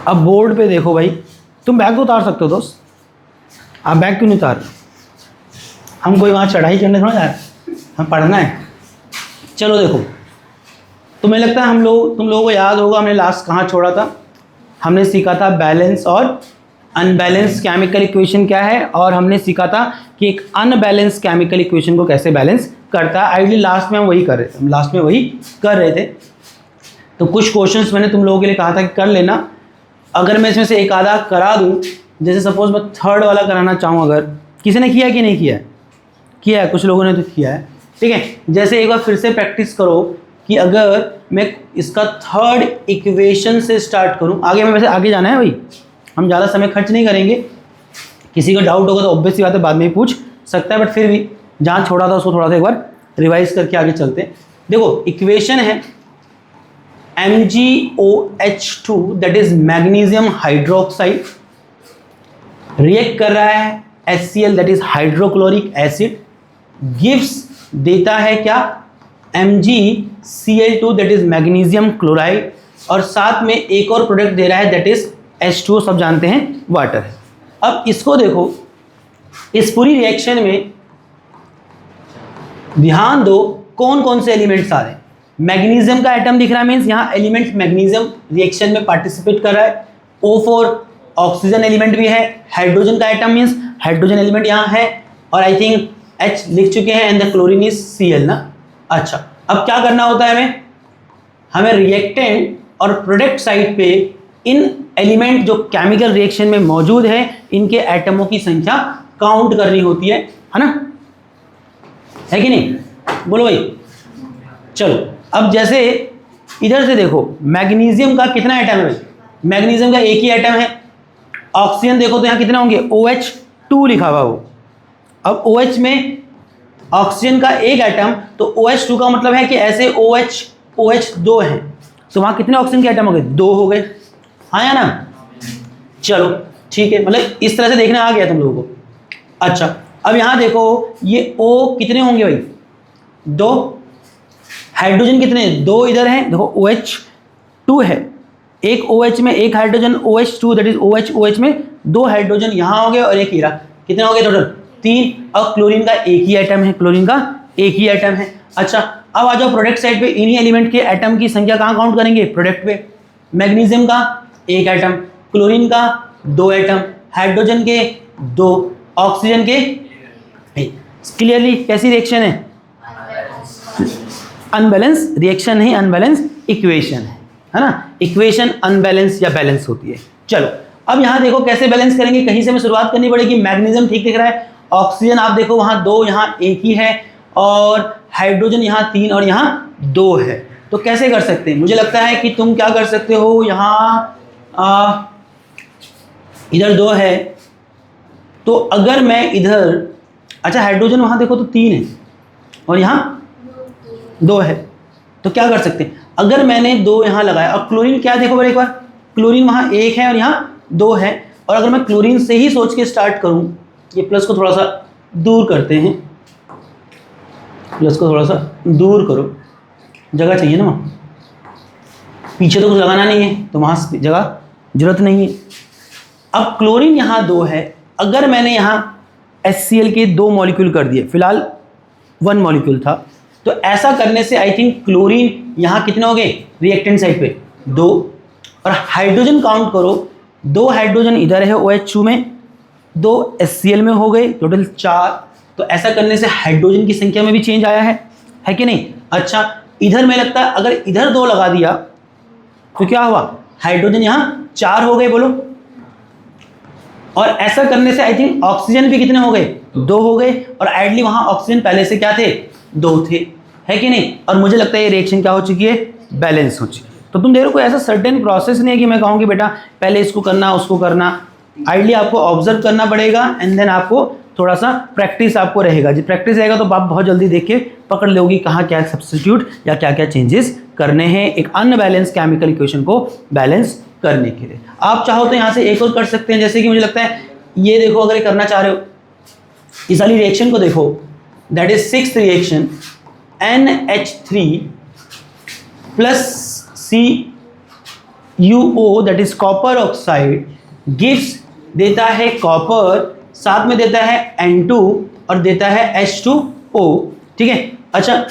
अब बोर्ड पे देखो भाई, तुम बैग तो उतार सकते हो दोस्त, आप बैग क्यों नहीं उतार रहे? हम कोई वहाँ चढ़ाई करने थोड़ा जा रहे हैं, हम पढ़ना है। चलो देखो, तुम्हें लगता है तुम लोगों को याद होगा हमने लास्ट कहाँ छोड़ा था। हमने सीखा था बैलेंस और अनबैलेंस केमिकल इक्वेशन क्या है, और हमने सीखा था कि एक अनबैलेंस केमिकल इक्वेशन को कैसे बैलेंस करता है। आइडियली लास्ट में हम वही कर रहे थे। तो कुछ क्वेश्चंस मैंने तुम लोगों के लिए कहा था कि कर लेना। अगर मैं इसमें से एक आधा करा दूं, जैसे सपोज मैं थर्ड वाला कराना चाहूँ, अगर किसी ने किया कि नहीं किया है? किया है, कुछ लोगों ने तो किया है, ठीक है। जैसे एक बार फिर से प्रैक्टिस करो कि अगर मैं इसका थर्ड इक्वेशन से स्टार्ट करूं, आगे में वैसे आगे जाना है भाई, हम ज़्यादा समय खर्च नहीं करेंगे। किसी का डाउट होगा तो ऑब्वियस सी बात है बाद में ही पूछ सकता है, बट फिर भी जहाँ छोड़ा था उसको थोड़ा सा एक बार रिवाइज करके आगे चलते हैं। देखो इक्वेशन है MgOH2 that is magnesium hydroxide react कर रहा है HCl that is hydrochloric acid, gives देता है क्या MgCl2 that is magnesium chloride, और साथ में एक और प्रोडक्ट दे रहा है दैट इज H2O, सब जानते हैं वाटर है। अब इसको देखो, इस पूरी रिएक्शन में ध्यान दो कौन कौन से एलिमेंट्स आ रहे हैं। मैग्नीशियम का एटम दिख रहा है, मीन्स यहाँ एलिमेंट मैग्नीशियम रिएक्शन में पार्टिसिपेट कर रहा है। O4 ऑक्सीजन एलिमेंट भी है, हाइड्रोजन का एटम मीन्स हाइड्रोजन एलिमेंट यहाँ है, और आई थिंक H लिख चुके हैं, and the chlorine is Cl ना। अच्छा, अब क्या करना होता है हमें रिएक्टेंट और प्रोडक्ट साइड पे इन एलिमेंट जो केमिकल रिएक्शन में मौजूद है इनके एटमों की संख्या काउंट करनी होती है ना, है कि नहीं? बोलो भाई। चलो अब जैसे इधर से देखो, मैग्नीशियम का कितना एटम है भाई? मैग्नीशियम का एक ही एटम है। ऑक्सीजन देखो तो यहाँ कितना होंगे, OH2 लिखा हुआ वो। अब OH में ऑक्सीजन का एक एटम, तो OH2 का मतलब है कि ऐसे OH2 हैं, तो वहाँ कितने ऑक्सीजन के एटम हो गए? 2 हो गए, आया ना? चलो ठीक है, मतलब इस तरह से देखना आ गया तुम लोगों को। अच्छा, अब यहाँ देखो ये O कितने होंगे भाई? 2। हाइड्रोजन कितने? 2 इधर हैं, देखो OH2 है, एक OH में एक hydrogen, OH2 that is OH में 2 हाइड्रोजन यहाँ हो गए और एक हीरा, कितने हो गए टोटल? 3। और क्लोरीन का एक ही एटम है, अच्छा अब आ जाओ प्रोडक्ट साइड पे, इन्हीं एलिमेंट के एटम की संख्या कहाँ काउंट करेंगे? प्रोडक्ट पे। मैग्नीशियम का एक एटम, क्लोरीन का 2 एटम, हाइड्रोजन के 2, ऑक्सीजन के 1। क्लियरली कैसी रिएक्शन है? अनबैलेंस रिएक्शन नहीं, अनबैलेंस इक्वेशन है ना। इक्वेशन अनबैलेंस या बैलेंस होती है। चलो अब यहाँ देखो कैसे बैलेंस करेंगे, कहीं से हमें शुरुआत करनी पड़ेगी। मैग्नीशियम ठीक दिख रहा है, ऑक्सीजन आप देखो वहाँ 2, यहाँ 1 ही है, और हाइड्रोजन यहाँ 3 और यहाँ 2 है। तो कैसे कर सकते हैं? मुझे लगता है कि तुम क्या कर सकते हो, यहाँ इधर 2 है, तो अगर मैं इधर, अच्छा हाइड्रोजन वहाँ देखो तो 3 है और यहाँ 2 है, तो क्या कर सकते हैं? अगर मैंने 2 यहाँ लगाया, और क्लोरीन क्या देखो एक बार, क्लोरीन वहाँ 1 है और यहाँ 2 है, और अगर मैं क्लोरीन से ही सोच के स्टार्ट करूँ, ये प्लस को थोड़ा सा दूर करते हैं, प्लस को थोड़ा सा दूर करो, जगह चाहिए ना वहाँ, पीछे तो कुछ लगाना नहीं है तो वहाँ जगह जरूरत नहीं है। अब क्लोरीन यहाँ 2 है, अगर मैंने यहाँ HCl के 2 मॉलिक्यूल कर दिए, फिलहाल 1 मॉलिक्यूल था, तो ऐसा करने से आई थिंक क्लोरीन यहाँ कितने हो गए रिएक्टेंट साइड पे? 2, और हाइड्रोजन काउंट करो, 2 हाइड्रोजन इधर है OH2 में, 2 HCl में हो गए, टोटल 4। तो ऐसा करने से हाइड्रोजन की संख्या में भी चेंज आया है कि नहीं? अच्छा इधर में लगता है अगर इधर 2 लगा दिया तो क्या हुआ, हाइड्रोजन यहाँ 4 हो गए, बोलो। और ऐसा करने से आई थिंक ऑक्सीजन भी कितने हो गए? 2 हो गए, और आइडली वहाँ ऑक्सीजन पहले से क्या थे? 2 थे, है कि नहीं? और मुझे लगता है ये रिएक्शन क्या हो चुकी है? बैलेंस हो चुकी है। तो तुम देखो कोई ऐसा सर्टेन प्रोसेस नहीं है कि मैं कहूँ कि बेटा पहले इसको करना उसको करना। आइडली आपको ऑब्जर्व करना पड़ेगा, एंड देन आपको थोड़ा सा प्रैक्टिस आपको रहेगा। जी प्रैक्टिस रहेगा तो आप बहुत जल्दी देख के पकड़ लोगी कहाँ क्या सब्स्टिट्यूट या क्या क्या चेंजेस करने हैं एक अनबैलेंस केमिकल इक्वेशन को बैलेंस करने के लिए। आप चाहो तो यहाँ से एक और कर सकते हैं, जैसे कि मुझे लगता है ये देखो, अगर ये करना चाह रहे हो इस वाली रिएक्शन को देखो, that is 6th reaction, NH3 plus C UO that is copper oxide gives, देता है कॉपर, साथ में देता है N2 और देता है H2O, ठीक है। अच्छा,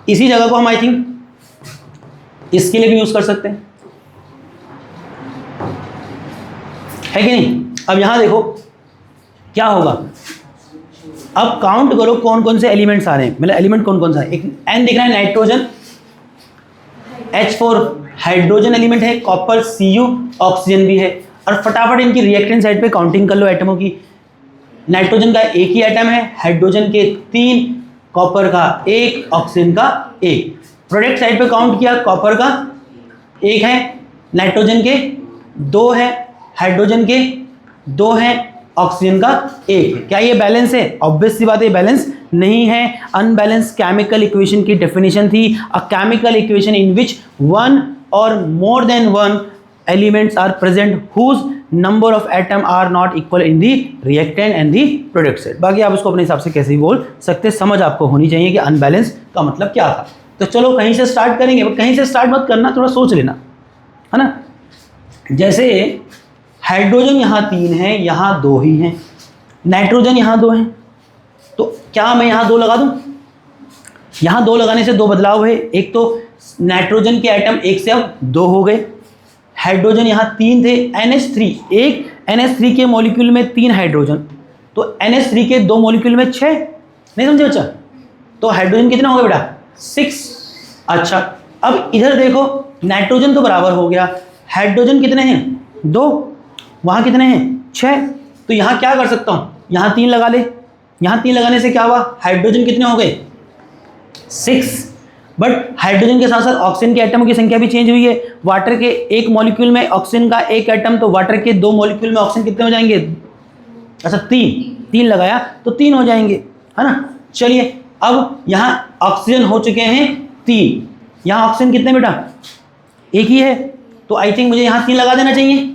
इसी जगह को हम आई थिंक इसके लिए भी यूज कर सकते हैं, है कि नहीं। अब यहां देखो क्या होगा, अब काउंट करो कौन कौन से एलिमेंट्स आ रहे हैं, मतलब एलिमेंट कौन कौन सा है। एक N दिख रहा है नाइट्रोजन, H4 हाइड्रोजन एलिमेंट है, कॉपर Cu ऑक्सीजन भी है। और फटाफट इनकी रिएक्टेंट साइड पे काउंटिंग कर लो एटमों की। नाइट्रोजन का एक ही एटम है, हाइड्रोजन के 3, कॉपर का 1, ऑक्सीजन का 1। प्रोडक्ट साइड पे काउंट किया, कॉपर का 1 है, नाइट्रोजन के 2 है, हाइड्रोजन के 2 है, ऑक्सीजन का 1 है। क्या ये बैलेंस है? ऑब्वियस सी बात है बैलेंस नहीं है। अनबैलेंस केमिकल इक्वेशन की डेफिनेशन थी, a chemical equation in which one or more than one elements are present whose number of atom are not equal in the reactant and the product side. बाकी आप उसको अपने हिसाब से कैसे भी बोल सकते, समझ आपको होनी चाहिए कि अनबैलेंस का मतलब क्या था। तो चलो कहीं से स्टार्ट करेंगे, बट कहीं से स्टार्ट मत करना, थोड़ा सोच लेना, है ना। जैसे हाइड्रोजन यहाँ 3 है, यहाँ 2 ही हैं, नाइट्रोजन यहाँ 2 हैं, तो क्या मैं यहाँ 2 लगा दूँ? यहाँ 2 लगाने से 2 बदलाव है। एक तो नाइट्रोजन के एटम 1 से अब 2 हो गए, हाइड्रोजन यहाँ 3 थे, NH3, एक NH3 के मॉलिक्यूल में 3 हाइड्रोजन, तो NH3 के 2 मॉलिक्यूल में 6, नहीं समझे बच्चा? तो हाइड्रोजन कितना हो गया बेटा? 6। अच्छा, अब इधर देखो, नाइट्रोजन तो बराबर हो गया, हाइड्रोजन कितने हैं? 2, वहाँ कितने हैं? 6। तो यहाँ क्या कर सकता हूँ, यहाँ 3 लगा ले, यहाँ 3 लगाने से क्या हुआ, हाइड्रोजन कितने हो गए? 6। बट हाइड्रोजन के साथ साथ ऑक्सीजन के एटम की संख्या भी चेंज हुई है। वाटर के एक मॉलिक्यूल में ऑक्सीजन का 1 एटम, तो वाटर के 2 मॉलिक्यूल में ऑक्सीजन कितने हो जाएंगे? अच्छा 3 लगाया तो 3 हो जाएंगे, है ना। चलिए, अब यहाँ ऑक्सीजन हो चुके हैं 3, यहाँ ऑक्सीजन कितने बेटा? 1 ही है, तो आई थिंक मुझे यहाँ 3 लगा देना चाहिए।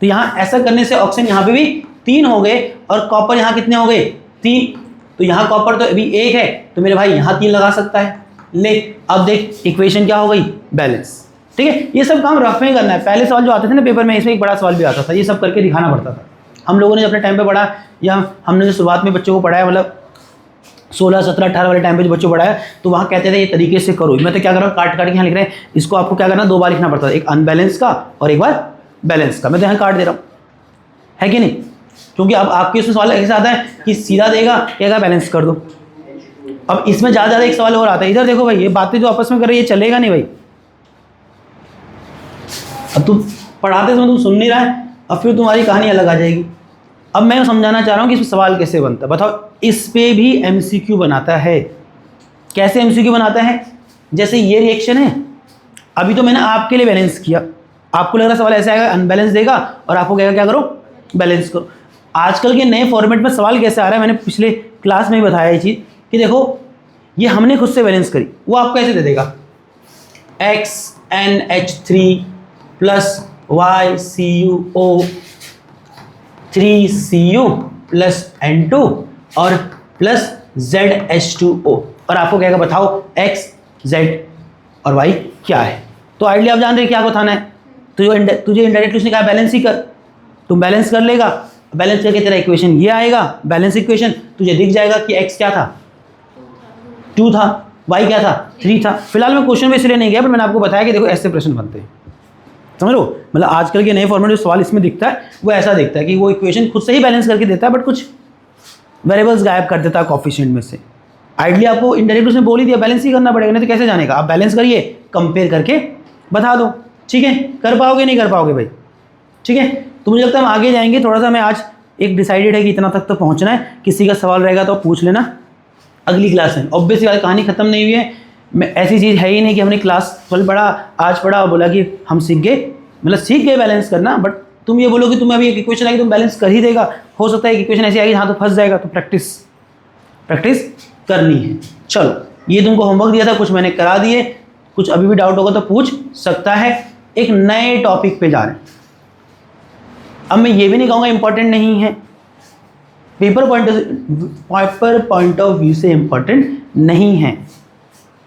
तो यहाँ ऐसा करने से ऑक्सीजन यहाँ पे भी 3 हो गए, और कॉपर यहाँ कितने हो गए? 3। तो यहाँ कॉपर तो अभी 1 है, तो मेरे भाई यहाँ 3 लगा सकता है। ले, अब देख इक्वेशन क्या हो गई? बैलेंस। ठीक है, ये सब काम रफ में करना है। पहले सवाल जो आते थे ना पेपर में, इसमें एक बड़ा सवाल भी आता था, ये सब करके दिखाना पड़ता था। हम लोगों ने अपने टाइम पे पढ़ा, या हमने जो शुरुआत में बच्चों को पढ़ाया, मतलब 16, 17, 18 वाले टाइम पे जो बच्चों को पढ़ाया, तो वहाँ कहते थे ये तरीके से करो। मैं तो क्या कर रहा हूँ, काट के यहाँ लिख रहे हैं, इसको आपको क्या करना, 2 बार लिखना पड़ता था, एक अनबैलेंस का और एक बार बैलेंस का। मैं तो यहाँ काट दे रहा हूँ, है कि नहीं, क्योंकि अब आपके उसमें सवाल ऐसा आता है कि सीधा देगा, क्या बैलेंस कर दो। अब इसमें ज़्यादा एक सवाल और आता है, इधर देखो भाई, ये बातें जो आपस में कर रही है, ये चलेगा नहीं भाई। अब तुम पढ़ाते समय तुम सुन नहीं रहा है, अब फिर तुम्हारी कहानी अलग आ जाएगी। अब मैं समझाना चाह रहा हूँ कि इसमें सवाल कैसे बनता है, बताओ। इस पे भी MCQ बनाता है। कैसे MCQ बनाता है? जैसे ये रिएक्शन है, अभी तो मैंने आपके लिए बैलेंस किया, आपको लग रहा सवाल ऐसे आएगा, अनबैलेंस देगा और आपको कहेगा क्या करो, बैलेंस करो। आजकल के नए फॉर्मेट में सवाल कैसे आ रहा है, मैंने पिछले क्लास में ही बताया ये चीज़ कि देखो, ये हमने खुद से बैलेंस करी, वो आपको ऐसे दे देगा, XNH3 plus YCuO 3Cu plus N2 और प्लस ZH2O, और आपको कहेगा बताओ X, Z और Y क्या है। तो आइडिया आप जान रहे क्या बताना है। तुझे इनडायरेक्टली उसने कहा बैलेंस ही कर, तुम बैलेंस कर लेगा, बैलेंस करके तेरा इक्वेशन ये आएगा, बैलेंस इक्वेशन, तुझे दिख जाएगा कि X क्या था, 2 था, Y क्या था, 3 था। फिलहाल मैं क्वेश्चन में इसलिए नहीं गया, पर मैंने आपको बताया कि देखो ऐसे प्रश्न बनते हैं, समझ लो। मतलब आजकल के नए फॉर्मेट जो सवाल इसमें दिखता है वो ऐसा दिखता है कि वो इक्वेशन खुद से ही बैलेंस करके देता है, बट कुछ वेरिएबल्स गायब कर देता है कोफिशिएंट में से। आइडिया आपको इनडायरेक्ट उसने बोल ही दिया, बैलेंस ही करना पड़ेगा, नहीं तो कैसे जानेगा। आप बैलेंस करिए, कंपेयर करके बता दो, ठीक है। कर पाओगे नहीं कर पाओगे भाई, ठीक है। तो मुझे लगता है हम आगे जाएंगे थोड़ा सा। मैं आज एक डिसाइडेड है कि इतना तक तो पहुँचना है, किसी का सवाल रहेगा तो पूछ लेना अगली क्लास में। ऑब्वियसली बात, कहानी खत्म नहीं हुई है। मैं ऐसी चीज़ है ही नहीं कि हमने क्लास 12 पढ़ा, आज पढ़ा और बोला कि हम सीख गए, मतलब सीख गए बैलेंस करना। बट तुम ये बोलो कि तुम्हें अभी एक इक्वेशन आएगी तुम बैलेंस कर ही देगा, हो सकता है एक इक्वेशन ऐसी आएगी जहाँ तो फंस जाएगा। तो प्रैक्टिस करनी है। चलो, ये तुमको होमवर्क दिया था, कुछ मैंने करा दिए, कुछ अभी भी डाउट होगा तो पूछ सकता है। एक नए टॉपिक पे जा रहे हैं। अब मैं ये भी नहीं कहूँगा इंपॉर्टेंट नहीं है, पेपर पॉइंट ऑफ व्यू से इम्पॉर्टेंट नहीं है,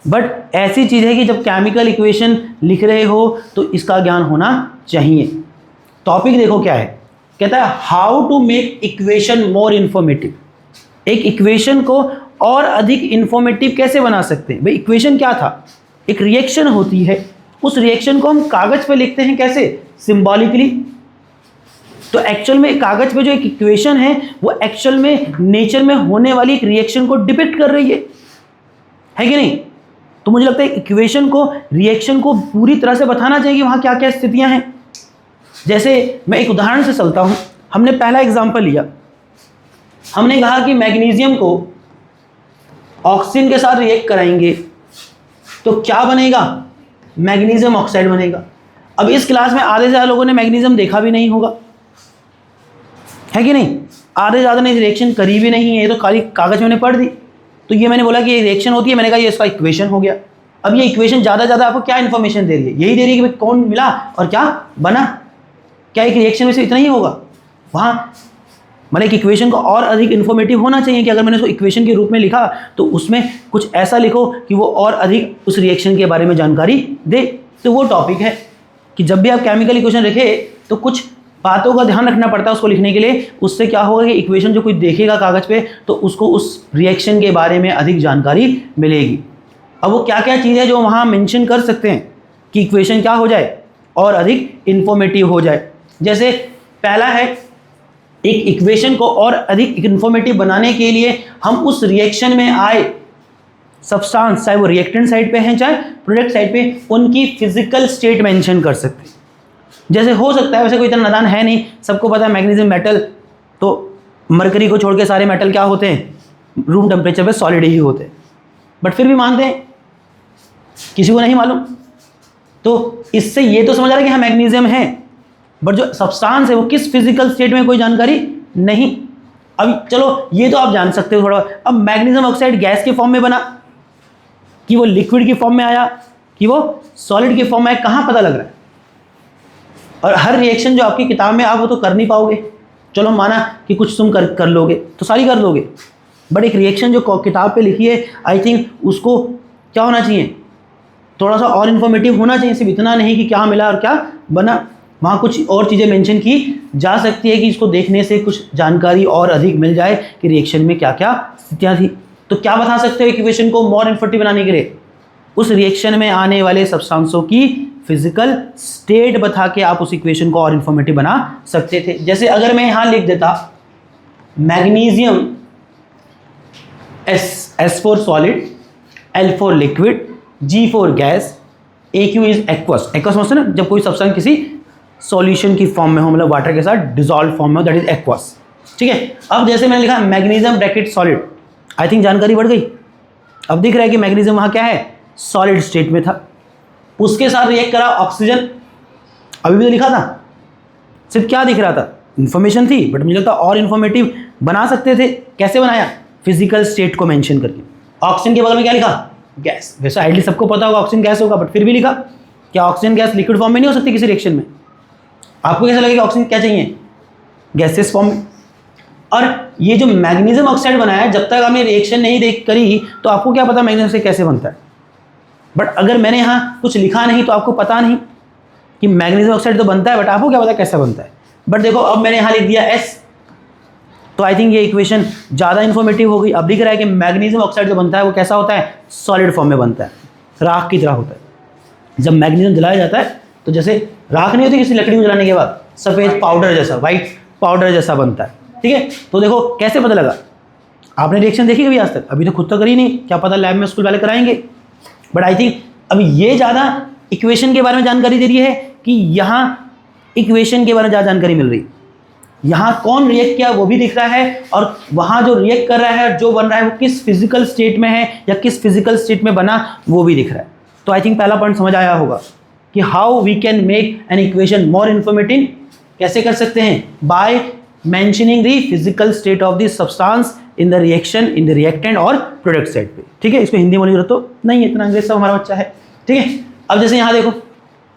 बट ऐसी चीज़ है कि जब केमिकल इक्वेशन लिख रहे हो तो इसका ज्ञान होना चाहिए। टॉपिक देखो क्या है, कहता है how to make equation more informative. एक इक्वेशन को और अधिक इन्फॉर्मेटिव कैसे बना सकते हैं। भाई इक्वेशन क्या था, एक रिएक्शन होती है, उस रिएक्शन को हम कागज पे लिखते हैं कैसे, सिंबॉलिकली। तो एक्चुअल में कागज पे जो एक इक्वेशन है वो एक्चुअल में नेचर में होने वाली एक रिएक्शन को डिपिक्ट कर रही है कि नहीं। तो मुझे लगता है इक्वेशन को, रिएक्शन को पूरी तरह से बताना चाहिए कि वहाँ क्या क्या स्थितियाँ हैं। जैसे मैं एक उदाहरण से चलता हूँ। हमने पहला एग्जाम्पल लिया, हमने कहा कि मैग्नीशियम को ऑक्सीजन के साथ रिएक्ट कराएंगे तो क्या बनेगा, मैग्नीशियम ऑक्साइड बनेगा। अब इस क्लास में आधे से ज़्यादा लोगों ने मैग्नीशियम देखा भी नहीं होगा, है कि नहीं। आधे से ज़्यादा ने रिएक्शन करी भी नहीं है, ये तो खाली कागज मैंने पढ़ दी। तो ये मैंने बोला कि ये रिएक्शन होती है, मैंने कहा ये इसका इक्वेशन हो गया। अब ये इक्वेशन ज़्यादा ज़्यादा आपको क्या इन्फॉर्मेशन दे रही है, यही दे रही है कि भाई कौन मिला और क्या बना। क्या एक रिएक्शन में से इतना ही होगा, वहाँ मतलब एक इक्वेशन को और अधिक इन्फॉर्मेटिव होना चाहिए कि अगर मैंने उसको इक्वेशन के रूप में लिखा तो उसमें कुछ ऐसा लिखो कि वो और अधिक उस रिएक्शन के बारे में जानकारी दे। तो वो टॉपिक है कि जब भी आप केमिकल इक्वेशन लिखें तो कुछ बातों का ध्यान रखना पड़ता है उसको लिखने के लिए। उससे क्या होगा कि इक्वेशन जो कोई देखेगा कागज़ पे तो उसको उस रिएक्शन के बारे में अधिक जानकारी मिलेगी। अब वो क्या क्या चीज़ है जो वहाँ मेंशन कर सकते हैं कि इक्वेशन क्या हो जाए और अधिक इन्फॉर्मेटिव हो जाए। जैसे पहला है, एक इक्वेशन को और अधिक इन्फॉर्मेटिव बनाने के लिए हम उस रिएक्शन में आए सब्सटेंस, चाहे वो रिएक्टेंट साइड पे हैं चाहे प्रोडक्ट साइड पे, उनकी फिजिकल स्टेट मेंशन कर सकते हैं। जैसे हो सकता है, वैसे कोई इतना नादान है नहीं, सबको पता है मैग्नीशियम मेटल, तो मरकरी को छोड़ के सारे मेटल क्या होते हैं, रूम टेम्परेचर पे सॉलिड ही होते हैं। बट फिर भी मानते हैं, किसी को नहीं मालूम। तो इससे ये तो समझ आ रहा है कि हाँ मैग्नीशियम है, बट जो सब्सटेंस है वो किस फिजिकल स्टेट में कोई जानकारी नहीं। अब चलो ये तो आप जान सकते हो थोड़ा। अब मैग्नीशियम ऑक्साइड गैस के फॉर्म में बना कि वो लिक्विड की फॉर्म में आया कि वो सॉलिड की फॉर्म में आया, कहाँ पता लग रहा है। और हर रिएक्शन जो आपकी किताब में आप वो तो कर नहीं पाओगे। चलो माना कि कुछ तुम कर लोगे तो सारी कर लोगे, बट एक रिएक्शन जो किताब पे लिखी है आई थिंक उसको क्या होना चाहिए, थोड़ा सा और इन्फॉर्मेटिव होना चाहिए। सिर्फ इतना नहीं कि क्या मिला और क्या बना, वहाँ कुछ और चीज़ें मेंशन की जा सकती है कि इसको देखने से कुछ जानकारी और अधिक मिल जाए कि रिएक्शन में क्या क्या स्थितियाँ थी। तो क्या बता सकते हो इक्वेशन को मोर इन्फॉर्मेटिव बनाने के लिए, उस रिएक्शन में आने वाले सब्सटेंसों की फिजिकल स्टेट बता के आप उस इक्वेशन को और इन्फॉर्मेटिव बना सकते थे। जैसे अगर मैं यहाँ लिख देता magnesium S for solid, L for liquid, G for gas, AQ is aqueous. Aqueous मतलब ना जब कोई सब्सटेंस किसी सॉल्यूशन की फॉर्म में हो, मतलब वाटर के साथ डिसॉल्व फॉर्म में हो, दैट इज एक्वस। ठीक है। अब जैसे मैंने लिखा magnesium bracket solid, I think जानकारी बढ़ गई। अब दिख रहा है कि मैग्नीशियम वहाँ क्या है, सॉलिड स्टेट में था, उसके साथ रिएक्ट करा ऑक्सीजन। अभी भी तो लिखा था, सिर्फ क्या दिख रहा था, इन्फॉर्मेशन थी, बट मुझे लगता और इन्फॉर्मेटिव बना सकते थे। कैसे बनाया, फिजिकल स्टेट को मेंशन करके। ऑक्सीजन के बगल में क्या लिखा, गैस। वैसे आइडली सबको पता होगा ऑक्सीजन गैस होगा, बट फिर भी लिखा। क्या ऑक्सीजन गैस लिक्विड फॉर्म में नहीं हो सकती किसी रिएक्शन में? आपको कैसा लगेगा ऑक्सीजन क्या चाहिए, गैसेस फॉर्म में। और ये जो मैग्नीशियम ऑक्साइड बनाया, जब तक आपने रिएक्शन नहीं देख करी तो आपको क्या पता मैग्नीशियम से कैसे बनता है। बट अगर मैंने यहाँ कुछ लिखा नहीं तो आपको पता नहीं कि मैग्नीशियम ऑक्साइड तो बनता है, बट आपको क्या पता कैसे बनता है। बट देखो अब मैंने यहाँ लिख दिया S, तो आई थिंक ये इक्वेशन ज़्यादा इन्फॉर्मेटिव हो गई। अब दिख रहा है कि मैग्नीशियम ऑक्साइड जो बनता है वो कैसा होता है, सॉलिड फॉर्म में बनता है, राख की तरह होता है। जब मैग्नीशियम जलाया जाता है तो जैसे राख नहीं होती किसी लकड़ी को जलाने के बाद, सफ़ेद पाउडर जैसा, वाइट पाउडर जैसा बनता है। ठीक है। तो देखो कैसे पता लगा, आपने रिएक्शन देखी कभी आज तक? अभी तो खुद तो करी नहीं, क्या पता लैब में स्कूल वाले कराएंगे। बट आई थिंक अभी ये ज़्यादा इक्वेशन के बारे में जानकारी दे रही है कि यहाँ इक्वेशन के बारे में ज़्यादा जानकारी मिल रही है। यहाँ कौन रिएक्ट किया वो भी दिख रहा है, और वहाँ जो रिएक्ट कर रहा है, जो बन रहा है वो किस फिजिकल स्टेट में है या किस फिजिकल स्टेट में बना वो भी दिख रहा है। तो आई थिंक पहला पॉइंट समझ आया होगा कि how we can make an equation more informative. कैसे कर सकते हैं, by mentioning the physical state of the substance in the reaction, in the reactant और प्रोडक्ट साइड पे। ठीक है। इसको हिंदी बोलने की जरूरत तो नहीं है, इतना अंग्रेज सब हमारा बच्चा है। ठीक है। अब जैसे यहाँ देखो,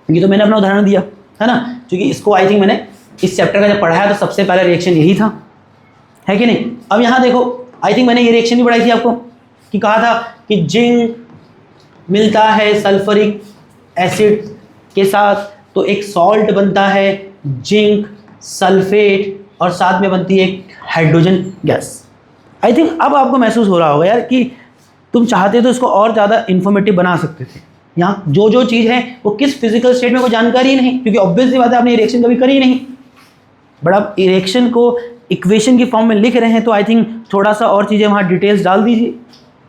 ये तो मैंने अपना उदाहरण दिया है ना, क्योंकि इसको आई थिंक मैंने इस चैप्टर का जब पढ़ाया तो सबसे पहला रिएक्शन यही था, है कि नहीं। अब यहाँ देखो, आई थिंक मैंने ये रिएक्शन भी पढ़ाई थी आपको कि कहा था कि जिंक मिलता है सल्फ्यूरिक एसिड के साथ तो एक सॉल्ट बनता है जिंक सल्फेट और साथ में बनती है एक हाइड्रोजन गैस। आई थिंक अब आपको महसूस हो रहा होगा यार कि तुम चाहते तो इसको और ज़्यादा इन्फॉर्मेटिव बना सकते थे। यहाँ जो जो चीज़ है वो किस फिजिकल स्टेट में कोई जानकारी ही नहीं, क्योंकि ऑब्वियसली बात है आपने इरेक्शन कभी करी नहीं। बट आप इरेक्शन को इक्वेशन की फॉर्म में लिख रहे हैं तो आई थिंक थोड़ा सा और चीज़ें वहाँ डिटेल्स डाल दीजिए।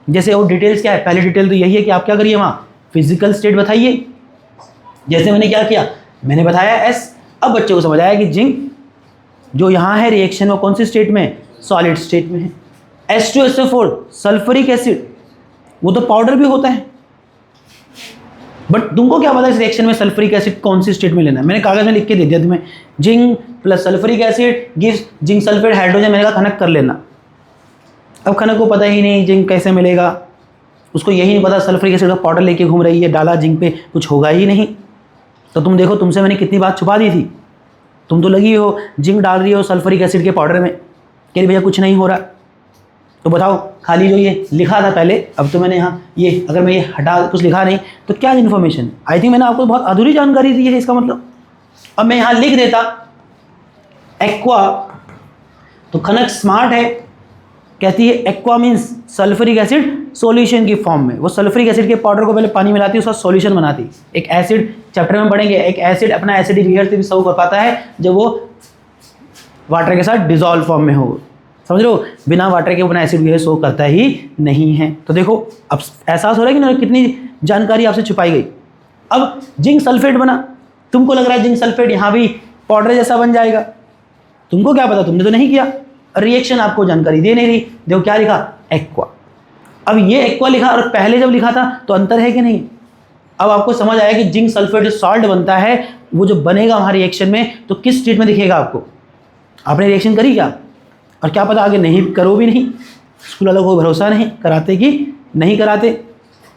जैसे वो डिटेल्स क्या है, पहली डिटेल तो यही है कि आप क्या करिए वहाँ फिजिकल स्टेट बताइए। जैसे मैंने क्या किया, मैंने बताया एस। अब बच्चे को समझ आया कि जिंक जो यहाँ है रिएक्शन में कौन सी स्टेट में, सॉलिड स्टेट में है। H2SO4 सल्फ्यूरिक एसिड वो तो पाउडर भी होता है, बट तुमको क्या पता इस रिएक्शन में सल्फ्यूरिक एसिड कौन सी स्टेट में लेना है। मैंने कागज में लिख के दे दिया तुम्हें, zinc plus sulphuric acid gives zinc sulphate hydrogen. मैंने कहा खनक कर लेना। अब खनक को पता ही नहीं जिंक कैसे मिलेगा, उसको यही नहीं पता सल्फ्यूरिक एसिड का पाउडर लेके घूम रही है, डाला जिंक पे कुछ होगा ही नहीं। तो तुम देखो तुमसे मैंने कितनी बात छुपा दी थी। तुम तो लगी हो जिंक डाल रही हो सल्फ्यूरिक एसिड के पाउडर में, कह रही भैया कुछ नहीं हो रहा। तो बताओ खाली जो ये लिखा था पहले, अब तो मैंने यहाँ ये अगर मैं ये हटा कुछ लिखा नहीं तो क्या इन्फॉर्मेशन। आई थिंक मैंने आपको बहुत अधूरी जानकारी दी है इसका मतलब। अब मैं यहाँ लिख देता एक्वा, तो खनक स्मार्ट है, कहती है aqua means sulphuric acid solution की फॉर्म में। वो सल्फ्यूरिक एसिड के पाउडर को पहले पानी मिलाती है, उसका सॉल्यूशन बनाती। एक एसिड चैप्टर में पढ़ेंगे, एक एसिड अपना एसिडिक रिएक्शन भी सर्व कर पाता है जब वो वाटर के साथ डिजॉल्व फॉर्म में हो। समझ लो, बिना वाटर के अपना एसिड रिएक्शन शो करता ही नहीं है। तो देखो अब एहसास हो रहा है कि ना कितनी जानकारी आपसे छुपाई गई। अब जिंक सल्फेट बना, तुमको लग रहा है जिंक सल्फेट यहाँ भी पाउडर जैसा बन जाएगा, तुमको क्या पता, तुमने तो नहीं किया। रिएक्शन आपको जानकारी दे नहीं रही। देखो क्या लिखा, एक्वा। अब ये एक्वा लिखा और पहले जब लिखा था तो अंतर है कि नहीं। अब आपको समझ आया कि जिंक सल्फेट जो सॉल्ट बनता है वो जो बनेगा हमारे रिएक्शन में तो किस स्टेट में दिखेगा आपको। आपने रिएक्शन करी क्या, और क्या पता आगे नहीं करो भी नहीं, स्कूल वालों को भरोसा नहीं कराते कि नहीं कराते।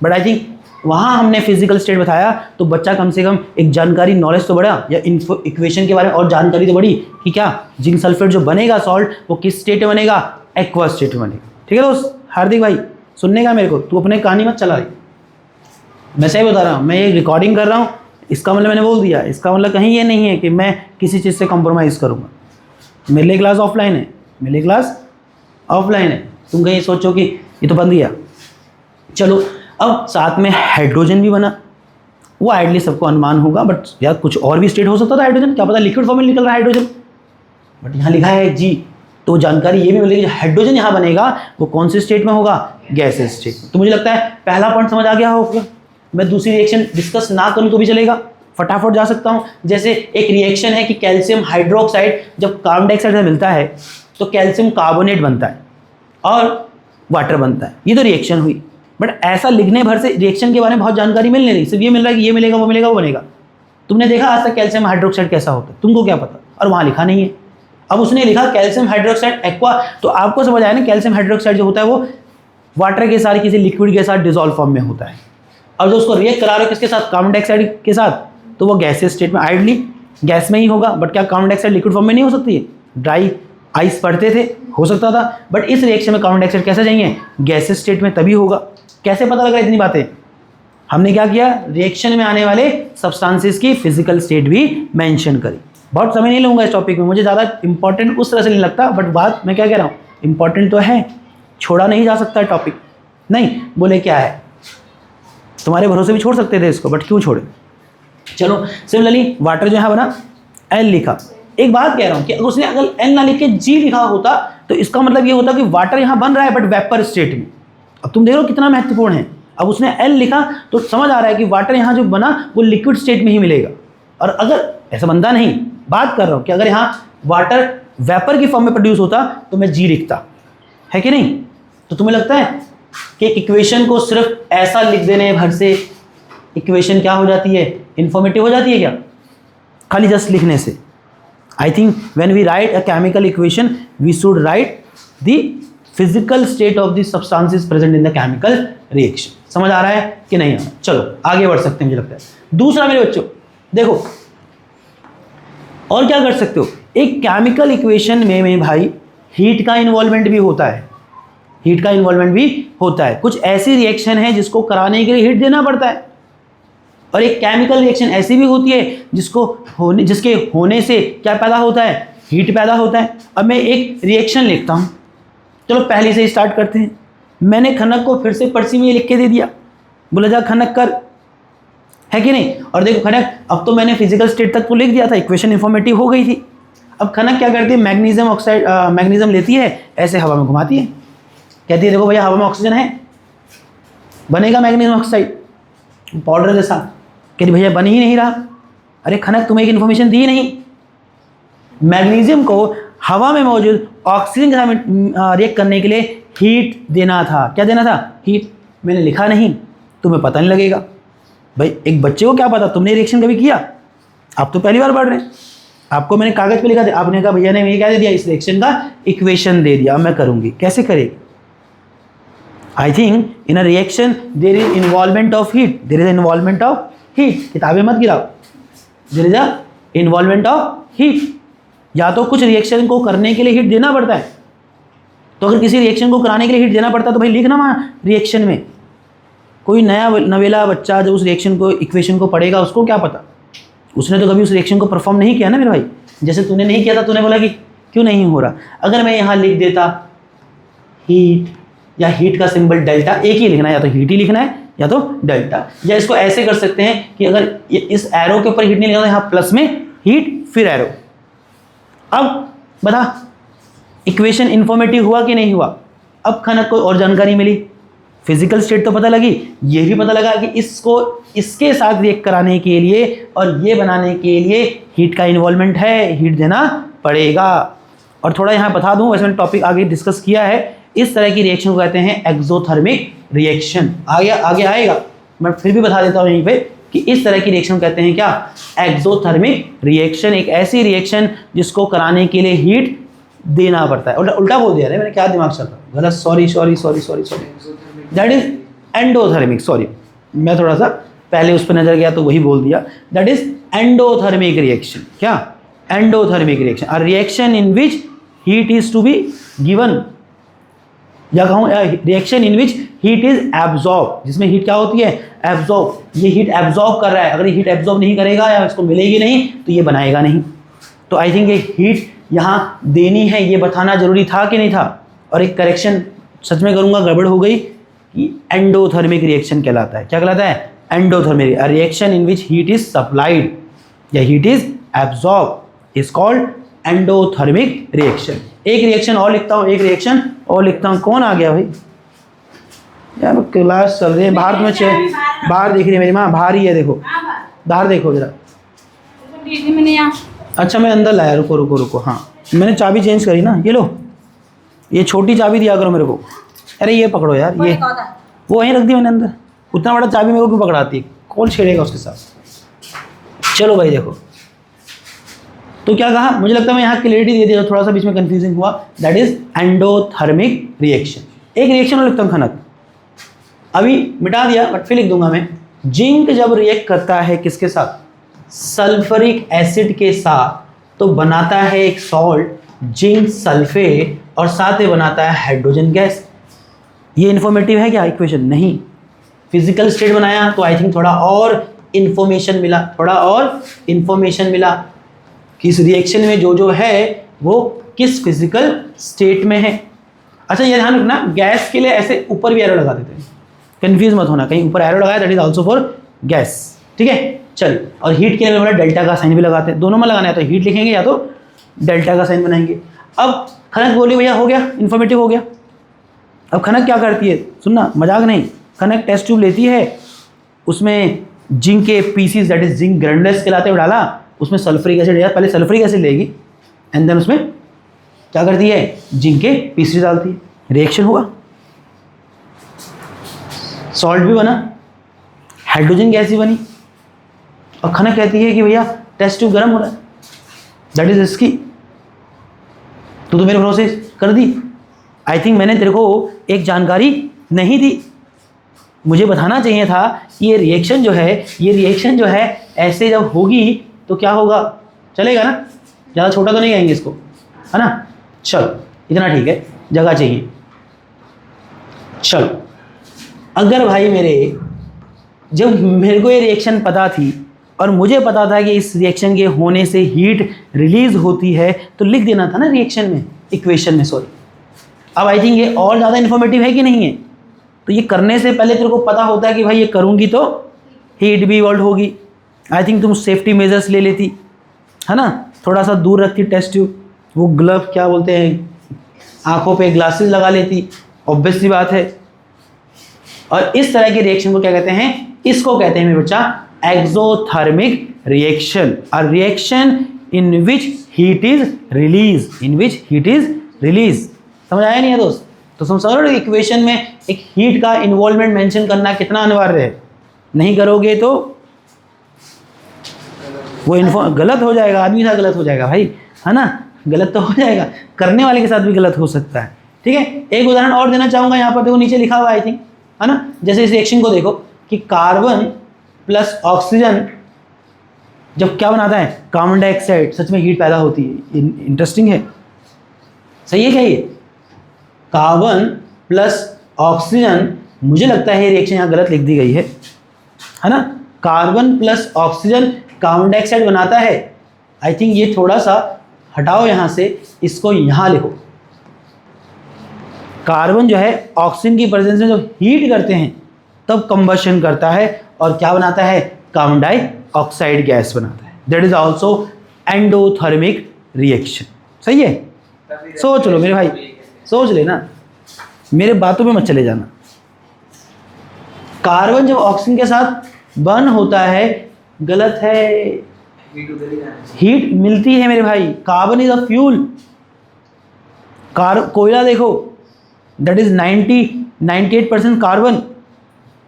बट आई थिंक वहाँ हमने फिजिकल स्टेट बताया तो बच्चा कम से कम एक जानकारी नॉलेज तो बढ़ा, या इक्वेशन के बारे में और जानकारी तो बढ़ी कि क्या जिंक सल्फेट जो बनेगा सॉल्ट वो किस स्टेट में बनेगा, एक्वा स्टेट में बनेगा। ठीक है दोस्त, हार्दिक भाई सुनने का मेरे को, तू अपने कहानी मत चला रही, मैं सही बता रहा हूँ। मैं ये रिकॉर्डिंग कर रहा हूँ, इसका मतलब मैंने बोल दिया, इसका मतलब कहीं ये नहीं है कि मैं किसी चीज़ से कॉम्प्रोमाइज़ करूँगा। मेरे लिए क्लास ऑफलाइन है, मेरे लिए क्लास ऑफलाइन है, तुम कहीं सोचो कि ये तो बन गया। चलो अब साथ में हाइड्रोजन भी बना, वो आइडली सबको अनुमान होगा, बट यार कुछ और भी स्टेट हो सकता था हाइड्रोजन, क्या पता लिक्विड फॉर्म में निकल रहा है हाइड्रोजन, बट यहाँ लिखा है जी। तो जानकारी ये भी मिलेगी हाइड्रोजन यहाँ बनेगा वो कौन सी स्टेट में होगा, गैसेस स्टेट में। तो मुझे लगता है पहला पॉइंट समझ आ गया होगा। मैं दूसरी रिएक्शन डिस्कस ना करूँ तो भी चलेगा, फटाफट जा सकता हूँ। जैसे एक रिएक्शन है कि कैल्शियम हाइड्रोक्साइड जब कार्बन डाइऑक्साइड से मिलता है तो कैल्शियम कार्बोनेट बनता है और वाटर बनता है, ये तो रिएक्शन हुई। बट ऐसा लिखने भर से रिएक्शन के बारे में बहुत जानकारी मिल नहीं रही, सिर्फ ये मिल रहा है कि ये मिलेगा वो मिलेगा वो बनेगा। तुमने देखा आज तक कैल्शियम हाइड्रोक्साइड कैसा होता है, तुमको क्या पता, और वहाँ लिखा नहीं है। अब उसने लिखा कैल्शियम हाइड्रोक्साइड एक्वा, तो आपको समझ आया ना कैल्शियम हाइड्रोक्साइड जो होता है वो वाटर के साथ किसी लिक्विड के साथ डिजॉल्व फॉर्म में होता है, और जो उसको रिएक्ट करा रहे हो किसके साथ, कार्बन डाइऑक्साइड के साथ, तो वो गैसेस स्टेट में, आइडली गैस में ही होगा। बट क्या कार्बन डाइऑक्साइड लिक्विड फॉर्म में नहीं हो सकती है, ड्राई आइस पढ़ते थे हो सकता था, बट इस रिएक्शन में कार्बन डाइऑक्साइड कैसे चाहिए, गैसेस स्टेट में, तभी होगा। कैसे पता लगा इतनी बातें, हमने क्या किया, रिएक्शन में आने वाले सब्सटेंसेस की फिजिकल स्टेट भी मेंशन करी। बहुत समय नहीं लूँगा इस टॉपिक में, मुझे ज़्यादा इंपॉर्टेंट उस तरह से नहीं लगता, बट बात मैं क्या कह रहा हूँ इंपॉर्टेंट तो है, छोड़ा नहीं जा सकता टॉपिक। नहीं बोले क्या है, तुम्हारे भरोसे भी छोड़ सकते थे इसको, बट क्यों छोड़े। चलो सिमिलरली वाटर जो यहाँ बना एल लिखा। एक बात कह रहा हूँ कि अगर उसने अगर एल ना लिख के जी लिखा होता तो इसका मतलब ये होता कि वाटर यहाँ बन रहा है बट वेपर स्टेट में। अब तुम देख लो कितना महत्वपूर्ण है। अब उसने एल लिखा तो समझ आ रहा है कि वाटर यहाँ जो बना वो लिक्विड स्टेट में ही मिलेगा। और अगर ऐसा बनता नहीं, बात कर रहा हूँ कि अगर यहाँ वाटर वेपर की फॉर्म में प्रोड्यूस होता तो मैं जी लिखता, है कि नहीं। तो तुम्हें लगता है कि इक्वेशन को सिर्फ ऐसा लिख देने भर से इक्वेशन क्या हो जाती है, इंफॉर्मेटिव हो जाती है क्या, खाली जस्ट लिखने से। I think when we write a chemical equation we should write the physical state of the substances present in the chemical reaction. समझ आ रहा है कि नहीं आ रहा। चलो आगे बढ़ सकते हैं। मुझे लगता है दूसरा मेरे बच्चों देखो और क्या कर सकते हो, एक केमिकल इक्वेशन में भाई हीट का इन्वॉल्वमेंट भी होता है। हीट का इन्वॉल्वमेंट भी होता है। कुछ ऐसी रिएक्शन है जिसको कराने के लिए हीट देना पड़ता है, और एक केमिकल रिएक्शन ऐसी भी होती है जिसके होने से क्या पैदा होता है, हीट पैदा होता है। अब मैं एक रिएक्शन लिखता हूँ, चलो पहले से स्टार्ट करते हैं। मैंने खनक को फिर से पर्ची में लिख के दे दिया, बोला जा खनक कर, है कि नहीं। और देखो खनक, अब तो मैंने फिजिकल स्टेट तक तो लिख दिया था, इक्वेशन इन्फॉर्मेटिव हो गई थी। अब खनक क्या करती है, मैग्नीशियम ऑक्साइड मैग्नीशियम लेती है, ऐसे हवा में घुमाती है, कहती है देखो भैया हवा में ऑक्सीजन है, बनेगा मैग्नीशियम ऑक्साइड पाउडर जैसा। कहती भैया बन ही नहीं रहा। अरे खनक तुम्हें एक इन्फॉर्मेशन दी नहीं, मैग्नीशियम को हवा में मौजूद ऑक्सीजन के साथ रिएक्ट करने के लिए हीट देना था। क्या देना था, हीट। मैंने लिखा नहीं, तुम्हें पता नहीं लगेगा। भाई एक बच्चे को क्या पता, तुमने रिएक्शन कभी किया, आप तो पहली बार पढ़ रहे हैं। आपको मैंने कागज पे लिखा था, आपने कहा भैया ने ये क्या दे दिया, इस रिएक्शन का इक्वेशन दे दिया, मैं करूंगी। कैसे करेगी? I think in a reaction there is involvement of heat, there is involvement of heat. किताबें मत गिराओ, there is a involvement of heat. या तो कुछ रिएक्शन को करने के लिए हीट देना पड़ता है, तो अगर किसी रिएक्शन को कराने के लिए हीट देना पड़ता है तो भाई लिखना वहाँ रिएक्शन में। कोई नया नवेला बच्चा जब उस रिएक्शन को इक्वेशन को पढ़ेगा, उसको क्या पता, उसने तो कभी उस रिएक्शन को परफॉर्म नहीं किया ना मेरे भाई। जैसे तूने नहीं किया था, तूने बोला कि क्यों नहीं हो रहा। अगर मैं यहाँ लिख देता हीट, या हीट का सिंबल डेल्टा, एक ही लिखना है, या तो हीट ही लिखना है या तो डेल्टा। या इसको ऐसे कर सकते हैं कि अगर इस एरो के ऊपर हीट नहीं लिखना, यहाँ प्लस में हीट फिर एरो। अब बता इक्वेशन इन्फॉर्मेटिव हुआ कि नहीं हुआ। अब खनक को और जानकारी मिली, फिजिकल स्टेट तो पता लगी, ये भी पता लगा कि इसको इसके साथ रिएक्ट कराने के लिए और ये बनाने के लिए हीट का इन्वॉल्वमेंट है, हीट देना पड़ेगा। और थोड़ा यहाँ बता दूँ, वैसे मैंने टॉपिक आगे डिस्कस किया है, इस तरह की रिएक्शन को कहते हैं एक्सोथर्मिक रिएक्शन। आगे आएगा, मैं फिर भी बता देता हूँ यहीं पे कि इस तरह की रिएक्शन कहते हैं क्या, एक्सोथर्मिक रिएक्शन। एक ऐसी रिएक्शन जिसको कराने के लिए हीट देना पड़ता है। उल्टा बोल दिया, मैंने क्या दिमाग चल रहा, गलत, sorry. That is endothermic, sorry, मैं थोड़ा सा पहले उस पर नजर गया तो वही बोल दिया। That is endothermic reaction. क्या, endothermic reaction, a reaction in which heat is to be given, या कहूँ reaction in which heat is absorb, जिसमें हीट क्या होती है, एब्जॉर्ब। ये हीट एब्जॉर्ब कर रहा है, अगर ये हीट एब्जॉर्ब नहीं करेगा या इसको मिलेगी नहीं तो ये बनाएगा नहीं। तो आई थिंक ये हीट यहाँ देनी है, ये बताना जरूरी था कि नहीं था। और एक करेक्शन सच में करूँगा, गड़बड़ हो गई, कि एंडोथर्मिक रिएक्शन कहलाता है। क्या कहलाता है, endothermic, reaction in which heat is supplied या heat is absorb is called endothermic reaction. एक रिएक्शन और लिखता हूँ, कौन आ गया भाई यार, क्लास चल रही है बाहर, तुम्हें बाहर देख रही है मेरी माँ, बाहर ही है, देखो बाहर देखो जरा। अच्छा मैं अंदर लाया, रुको। हाँ मैंने चाबी चेंज करी ना, ये लो, ये छोटी चाबी दिया करो मेरे को। अरे ये पकड़ो यार, ये वो वहीं रख दी मैंने अंदर, उतना बड़ा चाबी मेरे को क्यों पकड़ाती है, कौन छेड़ेगा उसके साथ। चलो भाई देखो, तो क्या कहा, मुझे लगता है मैं यहाँ क्लियरिटी दे दिया, थोड़ा सा बीच में कंफ्यूजिंग हुआ। That is endothermic reaction. एक रिएक्शन और लिखता हूँ खनक, अभी मिटा दिया बट फिर लिख दूंगा मैं। जिंक जब रिएक्ट करता है किसके साथ, सल्फ्यूरिक एसिड के साथ, तो बनाता है एक सॉल्ट जिंक सल्फेट, और साथ में बनाता है हाइड्रोजन गैस। ये इन्फॉर्मेटिव है क्या इक्वेशन, नहीं। फिजिकल स्टेट बनाया तो आई थिंक थोड़ा और इन्फॉर्मेशन मिला कि इस रिएक्शन में जो है वो किस फिजिकल स्टेट में है। अच्छा ये ध्यान रखना, गैस के लिए ऐसे ऊपर भी एरो लगा देते हैं, कंफ्यूज मत होना, कहीं ऊपर एरो लगाया that is also for gas, ठीक है। चल, और हीट के लिए बोला डेल्टा का साइन भी लगाते हैं, दोनों में लगाना है तो हीट लिखेंगे या तो डेल्टा का साइन बनाएंगे। अब खनक बोली भैया हो गया, इन्फॉर्मेटिव हो गया। अब खनक क्या करती है, सुनना मजाक नहीं, खनक टेस्ट ट्यूब लेती है, उसमें जिंक के pieces that is zinc granules कहलाते हैं डाला, उसमें सल्फ्यूरिक एसिड या पहले सल्फ्यूरिक एसिड लेगी एंड देन उसमें क्या करती है, जिंक के पीसीस डालती है, रिएक्शन हुआ, सॉल्ट भी बना, हाइड्रोजन गैस भी बनी। और खनक कहती है कि भैया टेस्ट ट्यूब गर्म हो रहा है, दैट इज इसकी, तो मेरे भरोसे कर दी। आई थिंक मैंने तेरे को एक जानकारी नहीं दी, मुझे बताना चाहिए था कि ये रिएक्शन जो है ऐसे जब होगी तो क्या होगा, चलेगा ना, ज़्यादा छोटा तो नहीं आएंगे इसको, है ना। चलो इतना ठीक है, जगह चाहिए। चलो, अगर भाई जब मेरे को ये रिएक्शन पता थी और मुझे पता था कि इस रिएक्शन के होने से हीट रिलीज होती है, तो लिख देना था ना रिएक्शन में, इक्वेशन में, सॉरी। अब आई थिंक ये और ज़्यादा इन्फॉर्मेटिव है कि नहीं है? तो ये करने से पहले तेरे को पता होता है कि भाई ये करूँगी तो हीट भी इवॉल्व होगी। आई थिंक तुम सेफ्टी मेजर्स ले लेती, है ना, थोड़ा सा दूर रखती टेस्ट ट्यूब, वो ग्लव क्या बोलते हैं, आंखों पे ग्लासेस लगा लेती, ऑब्वियस सी बात है। और इस तरह के रिएक्शन को क्या कहते हैं? इसको कहते हैं मेरे बच्चा exothermic reaction, a reaction in which heat is release, in which heat is release. समझ आया नहीं है दोस्त? तो समझ रहे हो इक्वेशन में एक हीट का इन्वॉल्वमेंट मेंशन करना कितना अनिवार्य है। नहीं करोगे तो वो गलत हो जाएगा, आदमी के साथ गलत हो जाएगा भाई, है ना, गलत तो हो जाएगा, करने वाले के साथ भी गलत हो सकता है। ठीक है, एक उदाहरण और देना चाहूँगा, यहाँ पर देखो नीचे लिखा हुआ आई थिंक, है ना, जैसे इस रिएक्शन को देखो कि कार्बन प्लस ऑक्सीजन जब क्या बनाता है, कार्बन डाइऑक्साइड, सच में हीट पैदा होती है। इंटरेस्टिंग है, सही है क्या ये? कार्बन प्लस ऑक्सीजन, मुझे लगता है ये रिएक्शन यहाँ गलत लिख दी गई है ना, carbon plus oxygen carbon dioxide बनाता है। आई थिंक ये थोड़ा सा हटाओ यहाँ से, इसको यहाँ लिखो। कार्बन जो है ऑक्सीजन की प्रेजेंस में जब हीट करते हैं तब कंबशन करता है और क्या बनाता है, कार्बन डाइऑक्साइड गैस बनाता है। That is also endothermic reaction. सही है, सोच लो मेरे भाई, सोच लेना, मेरे बातों में मत चले जाना। कार्बन जब ऑक्सीजन के साथ बर्न होता है, गलत है, हीट मिलती है मेरे भाई। Carbon is a fuel. कोयला देखो, दैट इज 98% कार्बन।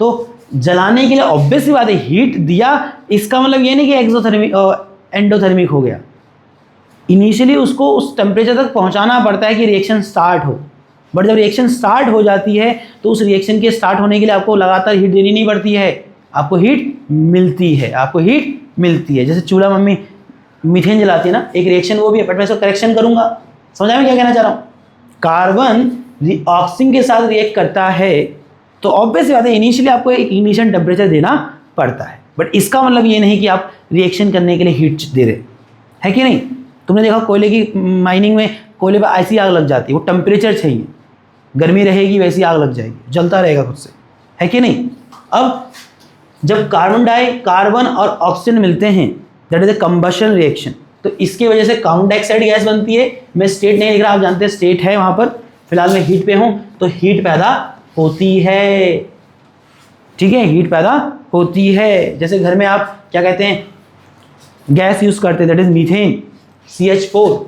तो जलाने के लिए ऑब्वियस सी बात है हीट दिया, इसका मतलब ये नहीं कि एक्सोथर्मिक एंडोथर्मिक हो गया। इनिशियली उसको उस टेम्परेचर तक पहुंचाना पड़ता है कि रिएक्शन स्टार्ट हो, बट जब रिएक्शन स्टार्ट हो जाती है तो उस रिएक्शन के स्टार्ट होने के लिए आपको लगातार हीट देनी नहीं पड़ती है, आपको हीट मिलती है, आपको हीट मिलती है। जैसे चूल्हा मम्मी मीथेन जलाती है ना, एक रिएक्शन वो भी है, बट मैं इसको करेक्शन करूंगा। समझ में क्या कहना चाह रहा हूँ? कार्बन ऑक्सीजन के साथ रिएक्ट करता है तो ऑब्वियस बात है इनिशियली आपको एक इनिशियल टेम्परेचर देना पड़ता है, बट इसका मतलब ये नहीं कि आप रिएक्शन करने के लिए हीट दे रहे है कि नहीं। तुमने देखा कोयले की माइनिंग में कोयले पर ऐसी आग लग जाती है, वो टेम्परेचर चाहिए, गर्मी रहेगी वैसी आग लग जाएगी, जलता रहेगा खुद से, है कि नहीं। अब जब कार्बन और ऑक्सीजन मिलते हैं, that is a combustion reaction, तो इसकी वजह से कार्बन डाइऑक्साइड गैस बनती है। मैं स्टेट नहीं लिख रहा, आप जानते हैं स्टेट है वहाँ पर, फिलहाल मैं हीट पे हूँ, तो हीट पैदा होती है। ठीक है, हीट पैदा होती है। जैसे घर में आप क्या कहते हैं, गैस यूज़ करते हैं, दैट इज मीथेन, CH4,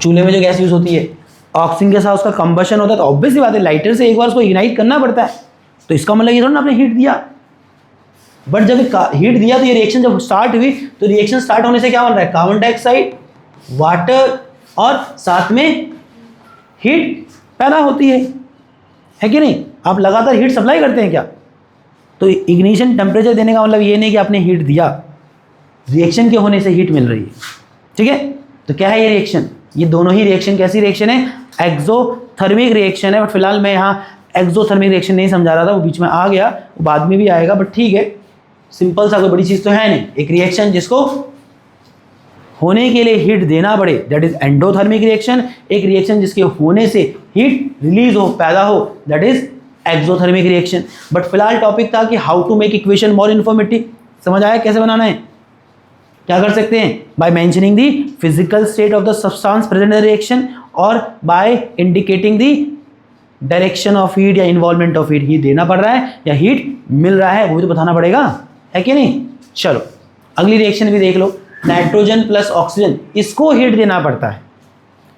चूल्हे में जो गैस यूज़ होती है, ऑक्सीजन के साथ उसका कंबशन होता है, तो ऑब्वियस सी बात है लाइटर से एक बार उसको इग्नाइट करना पड़ता है। तो इसका मतलब ये थोड़ा ना आपने हीट दिया, बट जब हीट दिया तो ये रिएक्शन जब स्टार्ट हुई, तो रिएक्शन स्टार्ट होने से क्या बन रहा है, कार्बन डाइऑक्साइड, वाटर और साथ में हीट पैदा होती है कि नहीं। आप लगातार हीट सप्लाई करते हैं क्या, तो इग्निशन टेम्परेचर देने का मतलब ये नहीं कि आपने हीट दिया, रिएक्शन के होने से हीट मिल रही है। ठीक है, तो क्या है ये रिएक्शन, ये दोनों ही रिएक्शन कैसी रिएक्शन है, एक्सोथर्मिक रिएक्शन है। बट फिलहाल मैं यहाँ एक्सोथर्मिक रिएक्शन नहीं समझा रहा था, वो बीच में आ गया, वो बाद में भी आएगा, बट ठीक है, सिंपल सा, कोई बड़ी चीज़ तो है नहीं। एक रिएक्शन जिसको होने के लिए हीट देना पड़े, दैट इज एंडोथर्मिक रिएक्शन। एक रिएक्शन जिसके होने से हीट रिलीज हो, पैदा हो, that is exothermic reaction. But फिलहाल टॉपिक था कि how to make equation more informative. समझ आया कैसे बनाना है? क्या कर सकते हैं, by mentioning the physical state of the substance present in the reaction, और by indicating the direction of heat या इन्वॉल्वमेंट ऑफ हीट। हीट देना पड़ रहा है या हीट मिल रहा है, वो भी तो बताना पड़ेगा, है कि नहीं। चलो अगली रिएक्शन भी देख लो, नाइट्रोजन प्लस ऑक्सीजन, इसको हीट देना पड़ता है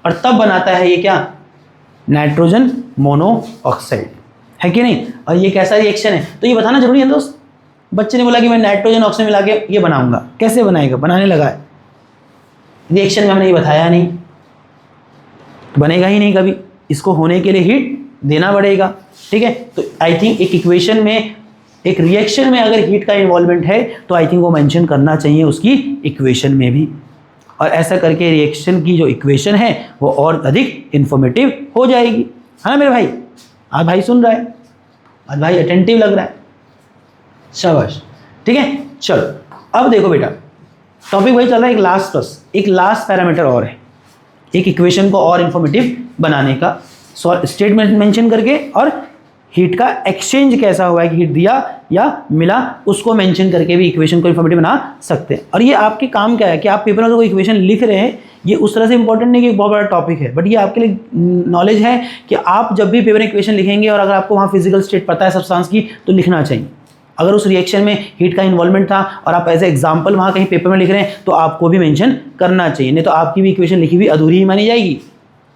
और तब बनाता है ये क्या, नाइट्रोजन मोनोऑक्साइड, है कि नहीं। और ये कैसा रिएक्शन है, तो ये बताना जरूरी है दोस्त। बच्चे ने बोला कि मैं नाइट्रोजन ऑक्सीजन मिला के ये बनाऊंगा, कैसे बनाएगा, बनाने लगा है, रिएक्शन में हमने ये बताया नहीं, बनेगा ही नहीं कभी, इसको होने के लिए हीट देना पड़ेगा। ठीक है, तो आई थिंक एक इक्वेशन में, एक रिएक्शन में अगर हीट का इन्वॉल्वमेंट है तो आई थिंक वो मेंशन करना चाहिए उसकी इक्वेशन में भी, और ऐसा करके रिएक्शन की जो इक्वेशन है वो और अधिक इंफॉर्मेटिव हो जाएगी। है ना मेरे भाई? आज भाई सुन रहा है, आज भाई अटेंटिव लग रहा है, शाबाश। ठीक है, चलो अब देखो बेटा, टॉपिक वही चल रहा है, एक लास्ट पैरामीटर और है, एक इक्वेशन को और इंफॉर्मेटिव बनाने का, स्टेटमेंट मेंशन करके और हीट का एक्सचेंज कैसा हुआ है कि हीट दिया या मिला उसको मेंशन करके भी इक्वेशन को इंफॉर्मेटिव बना सकते हैं। और ये आपके काम क्या है कि आप पेपर में कोई इक्वेशन लिख रहे हैं, ये उस तरह से इंपॉर्टेंट नहीं कि एक बहुत बड़ा टॉपिक है, बट ये आपके लिए नॉलेज है कि आप जब भी पेपर में इक्वेशन लिखेंगे और अगर आपको वहाँ फिजिकल स्टेट पता है सब्सटेंस की तो लिखना चाहिए। अगर उस रिएक्शन में हीट का इन्वॉल्वमेंट था और आप एज ए एग्जाम्पल वहाँ कहीं पेपर में लिख रहे हैं तो आपको भी मेंशन करना चाहिए, नहीं तो आपकी भी इक्वेशन लिखी हुई अधूरी ही मानी जाएगी,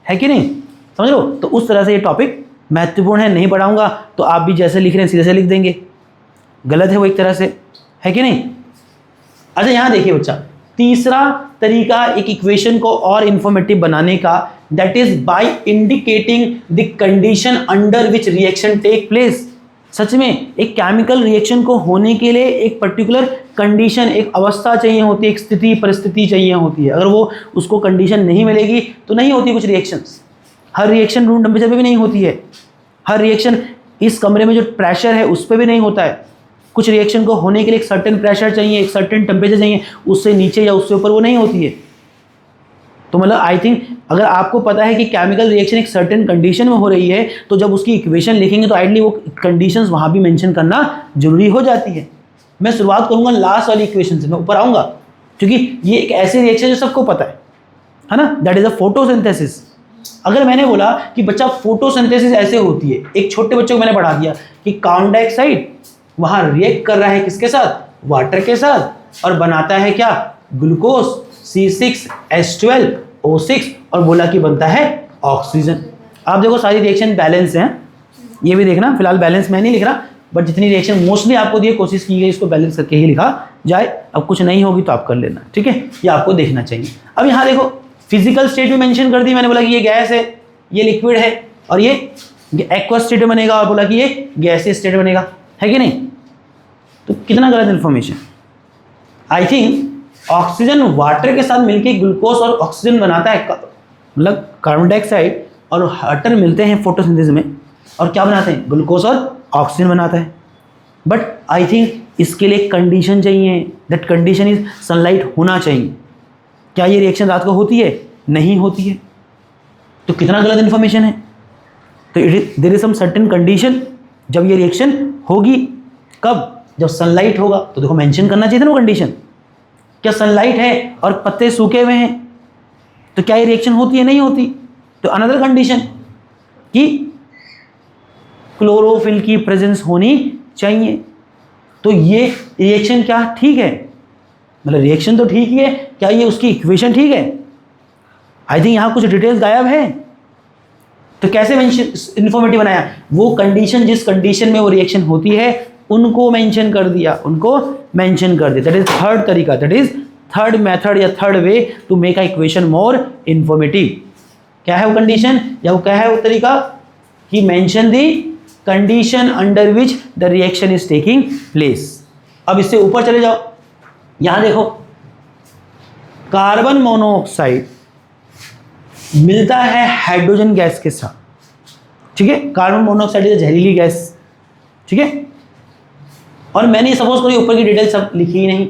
है कि नहीं? समझ लो, तो उस तरह से ये टॉपिक महत्वपूर्ण है। नहीं पढ़ाऊंगा तो आप भी जैसे लिख रहे हैं सीधे से लिख देंगे, गलत है वो एक तरह से, है कि नहीं? अच्छा यहाँ देखिए बच्चा, तीसरा तरीका एक इक्वेशन को और इंफॉर्मेटिव बनाने का, that is by indicating the condition under which reaction take place. सच में एक केमिकल रिएक्शन को होने के लिए एक पर्टिकुलर कंडीशन, एक अवस्था चाहिए होती है, एक स्थिति परिस्थिति चाहिए होती है। अगर वो उसको कंडीशन नहीं मिलेगी तो नहीं होती कुछ रिएक्शंस। हर रिएक्शन रूम टेम्परेचर पे भी नहीं होती है, हर रिएक्शन इस कमरे में जो प्रेशर है उस पर भी नहीं होता है। कुछ रिएक्शन को होने के लिए एक सर्टेन प्रेशर चाहिए, एक सर्टेन टेम्परेचर चाहिए, उससे नीचे या उससे ऊपर वो नहीं होती है। तो मतलब आई थिंक अगर आपको पता है कि केमिकल रिएक्शन एक सर्टेन कंडीशन में हो रही है तो जब उसकी इक्वेशन लिखेंगे तो आइडली वो कंडीशंस वहाँ भी मेंशन करना जरूरी हो जाती है। मैं शुरुआत करूँगा लास्ट वाली इक्वेशन से, मैं ऊपर आऊँगा क्योंकि ये एक ऐसी रिएक्शन जो सबको पता है ना, दैट इज अ फोटोसिंथेसिस। अगर मैंने बोला कि बच्चा फोटोसिंथेसिस ऐसे होती है, एक छोटे बच्चों को मैंने पढ़ा दिया कि कार्बन डाइऑक्साइड वहां रिएक्ट कर रहा है किसके साथ, वाटर के साथ, और बनाता है क्या, ग्लूकोज C6H12O6, और बोला कि बनता है ऑक्सीजन। आप देखो सारी रिएक्शन बैलेंस हैं, ये भी देखना, फिलहाल बैलेंस मैं नहीं लिख रहा, बट जितनी रिएक्शन मोस्टली आपको दिए कोशिश की गई इसको बैलेंस करके ही लिखा जाए। अब कुछ नहीं होगी तो आप कर लेना, ठीक है, ये आपको देखना चाहिए। अब यहाँ देखो फिजिकल स्टेट भी मेंशन कर दी मैंने, बोला कि ये गैस है, ये लिक्विड है, और ये एक्वा स्टेट में बनेगा, और बोला कि ये गैसीय स्टेट बनेगा, है कि नहीं? तो कितना गलत information. I think oxygen water के साथ मिलके ग्लूकोज और ऑक्सीजन बनाता है, मतलब कार्बन डाइऑक्साइड और वाटर मिलते हैं फोटोसिंथेसिस में और क्या बनाते हैं, ग्लूकोज और ऑक्सीजन बनाता है। बट आई थिंक इसके लिए कंडीशन चाहिए, दैट कंडीशन इज सनलाइट होना चाहिए। क्या ये रिएक्शन रात को होती है? नहीं होती है। तो कितना गलत इन्फॉर्मेशन है। तो there is some certain condition जब ये रिएक्शन होगी, कब, जब सनलाइट होगा। तो देखो मेंशन करना चाहिए था ना वो कंडीशन, क्या सनलाइट है और पत्ते सूखे हुए हैं तो क्या ये रिएक्शन होती है? नहीं होती। तो अनदर कंडीशन कि क्लोरोफिल की प्रेजेंस होनी चाहिए। तो ये रिएक्शन क्या ठीक है, मतलब रिएक्शन तो ठीक ही है, क्या ये उसकी इक्वेशन ठीक है? आई थिंक यहां कुछ डिटेल्स गायब है। तो कैसे मेंशन इंफॉर्मेटिव बनाया, वो कंडीशन जिस कंडीशन में वो रिएक्शन होती है उनको मेंशन कर दिया, उनको मेंशन कर दिया। दैट इज थर्ड तरीका, दैट इज थर्ड मेथड या third way to make a equation more informative. क्या है वो कंडीशन या वो क्या है वो तरीका कि mention the condition under which the reaction is taking place. अब इससे ऊपर चले जाओ, यहां देखो कार्बन मोनोऑक्साइड मिलता है हाइड्रोजन गैस के साथ, ठीक है। कार्बन मोनोऑक्साइड इज जहरीली गैस, ठीक है। और मैंने सपोज करी ऊपर की डिटेल सब लिखी ही नहीं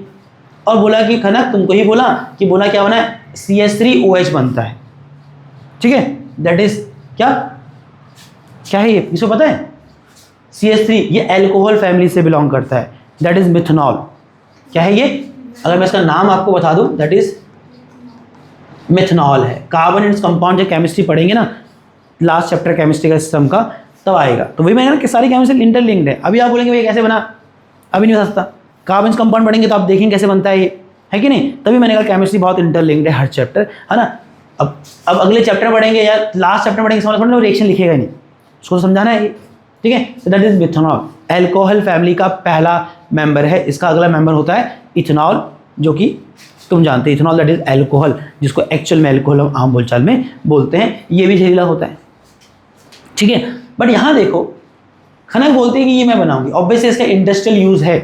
और बोला कि खनक तुमको ही बोला कि बोला क्या बना है, CH3OH बनता है, ठीक है। दैट इज क्या क्या है ये, इसको पता है? CH3 ये अल्कोहल फैमिली से बिलोंग करता है, दैट इज मिथनॉल। क्या है ये, अगर मैं इसका नाम आपको बता दूं, दैट इज मिथनॉल है। कार्बन एंड कंपाउंड जब केमिस्ट्री पढ़ेंगे ना, लास्ट चैप्टर केमिस्ट्री का सिस्टम का, तब आएगा। तो वही मैंने ना कि सारी केमिस्ट्री इंटरलिंक्ड है। अभी आप बोलेंगे भाई कैसे बना, अभी नहीं बता सकता। कार्बन कंपाउंड पढ़ेंगे तो आप देखेंगे कैसे बनता है ये, है कि नहीं। तभी मैंने कहा केमिस्ट्री बहुत इंटरलिंक्ड है हर चैप्टर, है ना। अब अगले चैप्टर पढ़ेंगे या लास्ट चैप्टर पढ़ेंगे, समझ थोड़ा रिएक्शन लिखेगा नहीं, उसको समझाना है, ठीक है। तो that is methanol, alcohol family का पहला मेंबर है। इसका अगला मेंबर होता है इथेनॉल, जो कि तुम जानते हैं इथेनॉल दैट इज अल्कोहल, जिसको एक्चुअल में अल्कोहल हम आम बोलचाल में बोलते हैं। ये भी जहरीला होता है, ठीक है। बट यहाँ देखो खनक बोलते हैं कि ये मैं बनाऊंगी, ऑब्वियसली इसका इंडस्ट्रियल यूज है,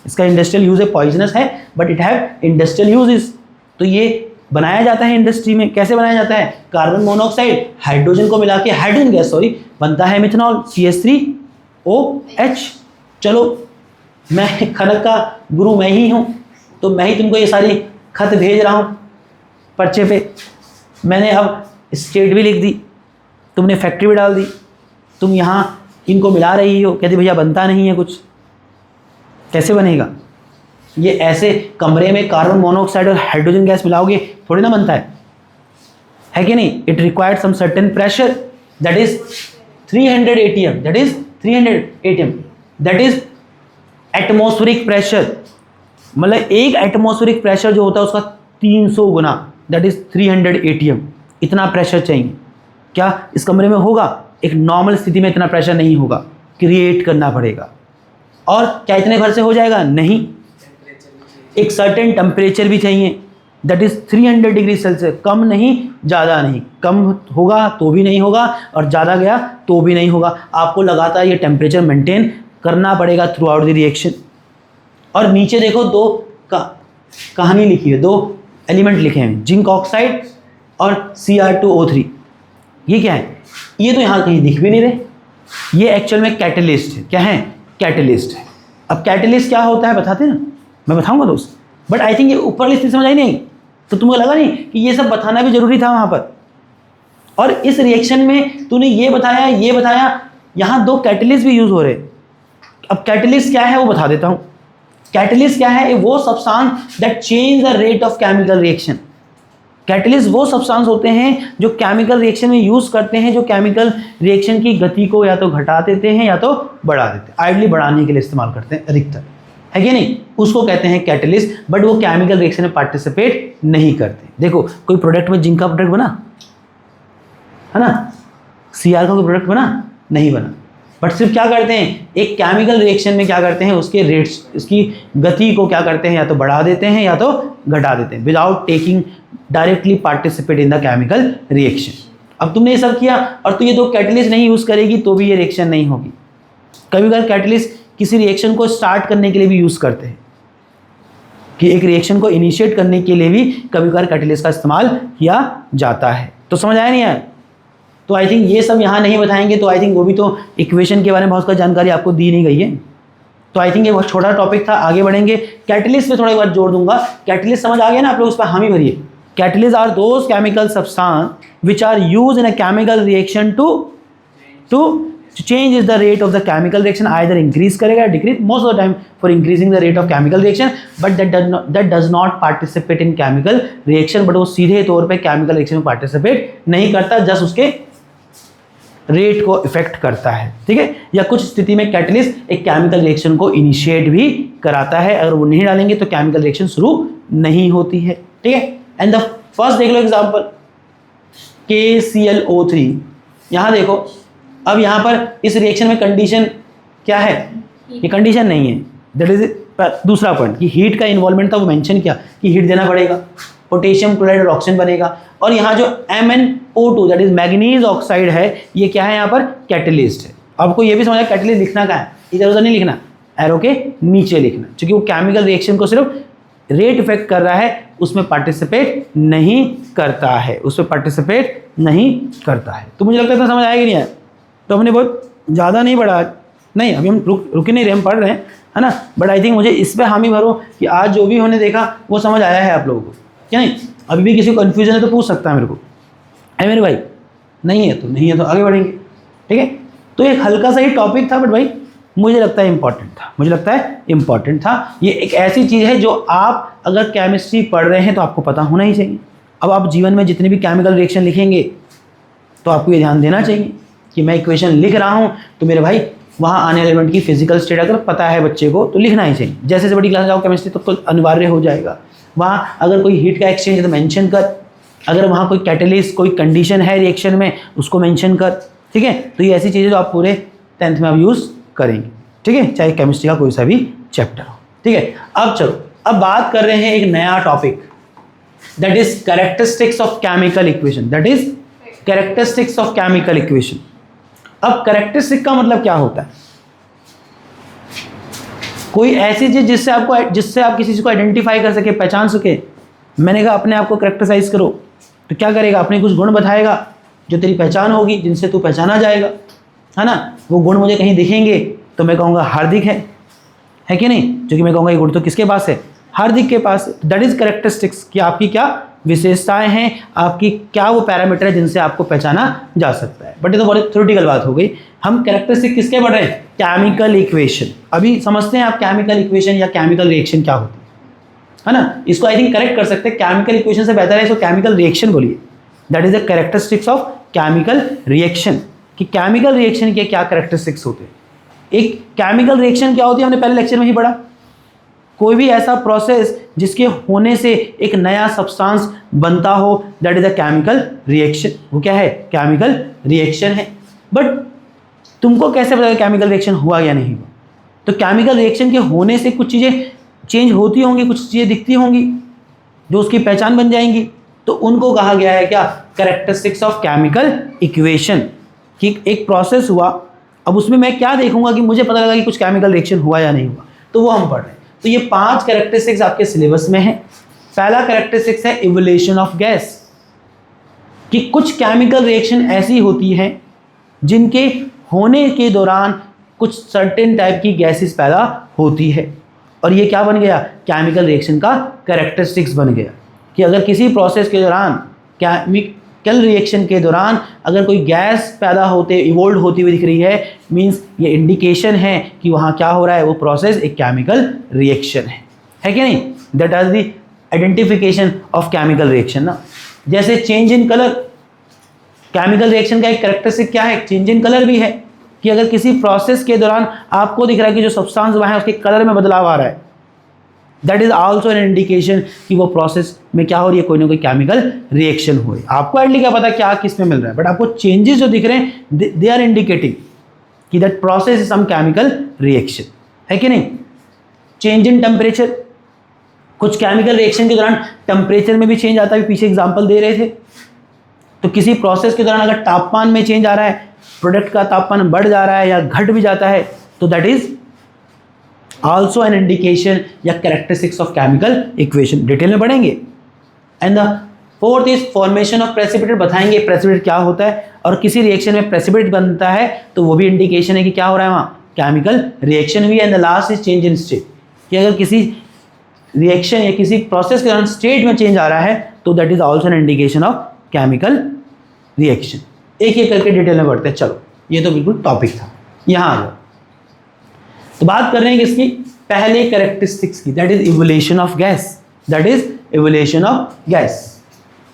इसका इंडस्ट्रियल यूज है, पॉइजनस है, but it have industrial uses. तो ये बनाया जाता है इंडस्ट्री में। कैसे बनाया जाता है? कार्बन मोनोऑक्साइड हाइड्रोजन को मिला के, हाइड्रोजन गैस सॉरी, बनता है मिथेनॉल CH3OH। चलो मैं खनक का गुरु मैं ही हूँ, तो मैं ही तुमको ये सारी खत भेज रहा हूँ पर्चे पे। मैंने अब स्टेट भी लिख दी, तुमने फैक्ट्री भी डाल दी, तुम यहाँ इनको मिला रही हो, कहती भैया बनता नहीं है कुछ। कैसे बनेगा? ये ऐसे कमरे में कार्बन मोनोऑक्साइड और हाइड्रोजन गैस मिलाओगे थोड़ी ना बनता है कि नहीं? It required some certain pressure, that is 300 ATM, that is 300 ATM, that is atmospheric pressure. मतलब एक एटमॉस्फेरिक प्रेशर जो होता है उसका 300 गुना, दैट इज 300 ATM। इतना प्रेशर चाहिए। क्या इस कमरे में होगा? एक नॉर्मल स्थिति में इतना प्रेशर नहीं होगा, क्रिएट करना पड़ेगा। और क्या इतने भर से हो जाएगा? नहीं, एक सर्टेन टेम्परेचर भी चाहिए, दैट इज 300 डिग्री सेल्सियस। कम नहीं, ज़्यादा नहीं, कम होगा तो भी नहीं होगा और ज़्यादा गया तो भी नहीं होगा। आपको लगातार ये टेम्परेचर मेंटेन करना पड़ेगा थ्रू आउट द रिएक्शन। और नीचे देखो दो कहानी लिखी है, दो एलिमेंट लिखे हैं, जिंक ऑक्साइड और Cr2O3। ये क्या है? ये तो यहाँ कहीं दिख भी नहीं रहे। ये एक्चुअल में कैटलिस्ट है। क्या है? कैटलिस्ट है। अब कैटलिस्ट क्या होता है बताते ना, मैं बताऊंगा दोस्त, बट आई थिंक ये ऊपर लिस्ट समझ आई नहीं, तो तुमको लगा नहीं कि ये सब बताना भी जरूरी था वहाँ पर। और इस रिएक्शन में तूने ये बताया, यहाँ दो कैटलिस्ट भी यूज हो रहे। अब कैटलिस्ट क्या है वो बता देता हूँ। कैटलिस्ट क्या है? वो substance that change the rate of chemical reaction. Catalyst वो सब्सटेंस होते हैं जो केमिकल रिएक्शन में यूज करते हैं, जो केमिकल रिएक्शन की गति को या तो घटा देते हैं या तो बढ़ा देते हैं। आइडियली बढ़ाने के लिए इस्तेमाल करते हैं अधिकतर, है कि नहीं? उसको कहते हैं कैटलिस्ट, बट वो केमिकल रिएक्शन में पार्टिसिपेट नहीं करते। देखो कोई प्रोडक्ट में जिंक का प्रोडक्ट बना है ना, Cr का कोई प्रोडक्ट बना नहीं बना, बट सिर्फ क्या करते हैं, एक केमिकल रिएक्शन में क्या करते हैं, उसके रेट्स, उसकी गति को क्या करते हैं, या तो बढ़ा देते हैं या तो घटा देते हैं, without taking directly participate in the chemical reaction. अब तुमने ये सब किया और तो ये दो कैटलिस्ट नहीं यूज करेगी तो भी ये रिएक्शन नहीं होगी। कभी कभी कैटलिस्ट किसी रिएक्शन को स्टार्ट करने के लिए भी यूज करते हैं, कि एक रिएक्शन को इनिशिएट करने के लिए भी कभी कभार कैटलिस्ट का इस्तेमाल किया जाता है। तो समझ आया नहीं आया? तो आई थिंक ये सब यहाँ नहीं बताएंगे, तो आई थिंक वो भी तो इक्वेशन के बारे में बहुत सारी जानकारी आपको दी नहीं गई है। तो आई थिंक ये बहुत छोटा टॉपिक था, आगे बढ़ेंगे। कैटलिस्ट पे थोड़ा एक बार जोड़ दूंगा। कैटलिस्ट समझ आ गया ना आप लोग? उस पर हामी भरिए। Catalyst are those chemical substance which are use in a chemical reaction to change is the rate of the chemical reaction, either increase करेगा decrease, most of the time for increasing the rate of chemical reaction, but that does not participate in chemical reaction, but वो सीधे तौर पे chemical reaction में participate नहीं करता, just उसके rate को इफेक्ट करता है। ठीक है? या कुछ स्थिति में कैटलिस्ट एक केमिकल रिएक्शन को इनिशिएट भी कराता है, अगर वो नहीं डालेंगे तो केमिकल रिएक्शन शुरू नहीं होती है। ठीक है? एंड द फर्स्ट देख लो एग्जांपल, KClO3। यहाँ देखो, अब यहाँ पर इस रिएक्शन में कंडीशन क्या है? ये कंडीशन नहीं है, दैट इज दूसरा पॉइंट कि हीट का इन्वॉल्वमेंट था, वो मेंशन किया कि हीट देना पड़ेगा, पोटेशियम क्लोराइड और ऑक्सीजन बनेगा। और यहाँ जो MnO2 that is manganese oxide है, ये क्या है? यहाँ पर कैटलिस्ट है। आपको ये भी समझा कैटलिस्ट लिखना कहाँ है, इधर उधर नहीं लिखना, एरो के नीचे लिखना, क्योंकि वो केमिकल रिएक्शन को सिर्फ रेट इफेक्ट कर रहा है, उसमें पार्टिसिपेट नहीं करता है, उसमें पार्टिसिपेट नहीं करता है। तो मुझे लगता है समझ आएगी नहीं आया? तो हमने बहुत ज़्यादा नहीं बढ़ा, नहीं अभी हम रुके नहीं रहे, हम पढ़ रहे हैं, है ना? बट आई थिंक मुझे इस पर हामी भरो कि आज जो भी हमने देखा वो समझ आया है आप लोगों को, क्या नहीं? अभी भी किसी को कन्फ्यूजन है तो पूछ सकता है मेरे को, है मेरे भाई? नहीं है तो आगे बढ़ेंगे। ठीक है? तो एक हल्का सा ही टॉपिक था, बट भाई मुझे लगता है इम्पॉर्टेंट था। ये एक ऐसी चीज़ है जो आप अगर केमिस्ट्री पढ़ रहे हैं तो आपको पता होना ही चाहिए। अब आप जीवन में जितने भी केमिकल रिएक्शन लिखेंगे तो आपको ये ध्यान देना चाहिए कि मैं इक्वेशन लिख रहा हूँ तो मेरे भाई वहाँ आने वाले एलिमेंट की फिजिकल स्टेट अगर पता है बच्चे को तो लिखना ही चाहिए। जैसे बड़ी क्लास जाओ केमिस्ट्री तो अनिवार्य हो जाएगा। वहाँ अगर कोई हीट का एक्सचेंज है तो मेंशन कर, अगर वहाँ कोई कैटलिस्ट कोई कंडीशन है रिएक्शन में उसको मेंशन कर। ठीक है? तो ये ऐसी चीज़ें जो आप पूरे 10th में आप यूज़ करेंगे। ठीक है? चाहे केमिस्ट्री का कोई सा भी चैप्टर हो। ठीक है? अब चलो, अब बात कर रहे हैं एक नया topic, that is characteristics of chemical equation. अब कैरेक्टरिस्टिक का मतलब क्या होता है? कोई ऐसी चीज जिससे आप किसी चीज को आइडेंटिफाई कर सके, पहचान सके। मैंने कहा अपने आप को कैरेक्टराइज करो, तो क्या करेगा, अपने कुछ गुण बताएगा जो तेरी पहचान होगी, जिनसे तू पहचाना जाएगा, है ना। वो गुण मुझे कहीं दिखेंगे तो मैं कहूँगा हार्दिक है कि नहीं, क्योंकि मैं कहूँगा ये गुण तो किसके पास है, हार्दिक के पास। दैट इज कैरेक्टरिस्टिक्स, कि आपकी क्या विशेषताएं हैं, आपकी क्या वो पैरामीटर है जिनसे आपको पहचाना जा सकता है। बट ये तो बहुत थ्योरेटिकल बात हो गई। हम कैरेक्टरिस्टिक किसके पढ़ रहे हैं, केमिकल इक्वेशन। अभी समझते हैं आप केमिकल इक्वेशन या केमिकल रिएक्शन क्या होती है ना। इसको आई थिंक करेक्ट कर सकते हैं, केमिकल इक्वेशन से बेहतर है इसको केमिकल रिएक्शन बोलिए। That is the characteristics of chemical reaction, कि केमिकल रिएक्शन के क्या कैरेक्टरिस्टिक्स होते हैं। एक केमिकल रिएक्शन क्या होती है, हमने पहले लेक्चर में ही पढ़ा, कोई भी ऐसा प्रोसेस जिसके होने से एक नया सब्सटेंस बनता हो, that is a chemical reaction. वो क्या है, केमिकल रिएक्शन है। बट तुमको कैसे पता केमिकल रिएक्शन हुआ या नहीं हुआ, तो केमिकल रिएक्शन के होने से कुछ चीज़ें चेंज होती होंगी, कुछ चीज़ें दिखती होंगी जो उसकी पहचान बन जाएंगी, तो उनको कहा गया है क्या, कैरेक्टरिस्टिक्स ऑफ केमिकल इक्वेशन। कि एक प्रोसेस हुआ, अब उसमें मैं क्या देखूंगा कि मुझे पता लगा कि कुछ केमिकल रिएक्शन हुआ या नहीं हुआ, तो वो हम पढ़ रहे हैं। तो ये 5 कैरेक्टरिस्टिक्स आपके सिलेबस में है। पहला कैरेक्टरिस्टिक्स है इवोल्यूशन ऑफ गैस, कि कुछ केमिकल रिएक्शन ऐसी होती हैं जिनके होने के दौरान कुछ सर्टेन टाइप की गैसेस पैदा होती है, और ये क्या बन गया, केमिकल रिएक्शन का कैरेक्टरिस्टिक्स बन गया। कि अगर किसी प्रोसेस के दौरान, केमिकल रिएक्शन के दौरान अगर कोई गैस पैदा होते इवोल्व होती हुई दिख रही है, मींस ये इंडिकेशन है कि वहाँ क्या हो रहा है, वो प्रोसेस एक केमिकल रिएक्शन है कि नहीं। That is the identification of chemical reaction ना। जैसे change in colour, chemical reaction का एक कैरेक्टरिस्टिक क्या है, चेंज इन कलर भी है। कि अगर किसी प्रोसेस के दौरान आपको दिख रहा है कि जो सब्सटेंस वहाँ है उसके कलर में बदलाव आ रहा है, that is also an indication कि वो प्रोसेस में क्या हो रही है, कोई ना कोई केमिकल रिएक्शन हो रही है। आपको एटली क्या पता क्या किस में मिल रहा है, बट आपको चेंजेस जो दिख रहे हैं दे आर इंडिकेटिंग कि that process is some chemical reaction, है कि नहीं। चेंज इन टेम्परेचर, कुछ केमिकल रिएक्शन के दौरान टेम्परेचर में भी चेंज आता है, पीछे एग्जाम्पल दे रहे थे। तो किसी प्रोसेस के दौरान अगर तापमान में चेंज आ रहा है, प्रोडक्ट का तापमान बढ़ जा रहा है या घट भी जाता है, तो that is also an indication या characteristics of chemical equation. Detail में पढ़ेंगे। And the fourth is formation of precipitate, बताएंगे प्रेसिपिटेट क्या होता है, और किसी रिएक्शन में प्रेसिपिटेट बनता है तो वो भी इंडिकेशन है कि क्या हो रहा है, वहाँ केमिकल रिएक्शन हुई। And the last is change in state, कि अगर किसी रिएक्शन या किसी प्रोसेस के दौरान स्टेट में चेंज आ रहा है तो that is also an indication of chemical reaction. एक एक करके डिटेल में पढ़ते हैं। चलो, ये तो बिल्कुल टॉपिक था, यहाँ आ जाओ। तो बात कर रहे हैं किसकी, पहले कैरेक्टरिस्टिक्स की, that is evolution of gas, that is evolution of gas.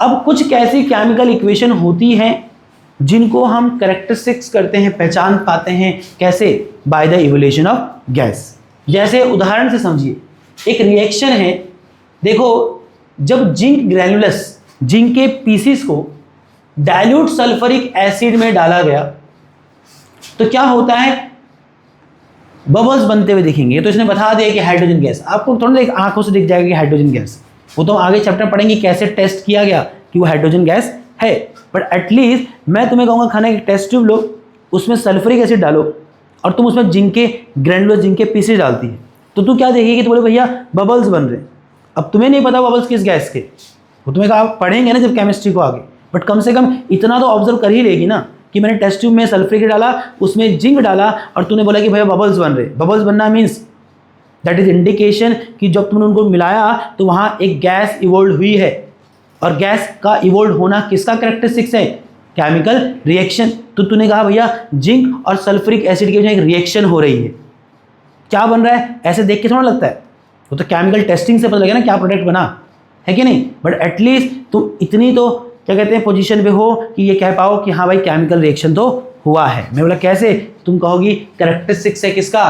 अब कुछ कैसी केमिकल इक्वेशन होती हैं जिनको हम कैरेक्टरिस्टिक्स करते हैं, पहचान पाते हैं, कैसे, by the evolution of gas. जैसे उदाहरण से समझिए, एक रिएक्शन है, देखो जब जिंक ग्रैन्युलस, जिंक के पीसीस को डाइल्यूट सल्फ्यूरिक एसिड में डाला गया तो क्या होता है, बबल्स बनते हुए दिखेंगे। तो इसने बता दिया कि हाइड्रोजन गैस, आपको थोड़ा एक आंखों से दिख जाएगा कि हाइड्रोजन गैस, वो तो आगे चैप्टर पढ़ेंगे कैसे टेस्ट किया गया कि वो हाइड्रोजन गैस है। बट एटलीस्ट मैं तुम्हें कहूँगा खाना एक टेस्ट ट्यूब लो, उसमें सल्फ्यूरिक एसिड डालो और तुम उसमें जिंक के ग्रैन्युलर, जिंक के पीसेस डालती है, तो तू क्या देखेगी, तो बोले भैया बबल्स बन रहे हैं। अब तुम्हें नहीं पता बबल्स किस गैस के, वो तुम्हें कहा पढ़ेंगे ना जब केमिस्ट्री को आगे, बट कम से कम इतना तो ऑब्जर्व कर ही लेगी ना कि मैंने टेस्ट ट्यूब में सल्फ्यूरिक डाला, उसमें जिंक डाला और तूने बोला कि भैया बबल्स बन रहे। बबल्स बनना मीन्स दैट इज इंडिकेशन कि जब तुमने उनको मिलाया तो वहाँ एक गैस इवोल्व हुई है, और गैस का इवोल्व होना किसका कैरेक्टरिस्टिक्स है, केमिकल रिएक्शन। तो तूने कहा भैया जिंक और सल्फ्यूरिक एसिड की वजह एक रिएक्शन हो रही है, क्या बन रहा है, ऐसे देख के थोड़ा लगता है, वो तो केमिकल टेस्टिंग से पता लगेगा ना क्या प्रोडक्ट बना है कि नहीं। बट एटलीस्ट तुम इतनी तो क्या कहते हैं पोजीशन पे हो कि ये कह पाओ कि हाँ भाई केमिकल रिएक्शन तो हुआ है। मैं बोला कैसे, तुम कहोगी कैरेक्टरिस्टिक्स है किसका,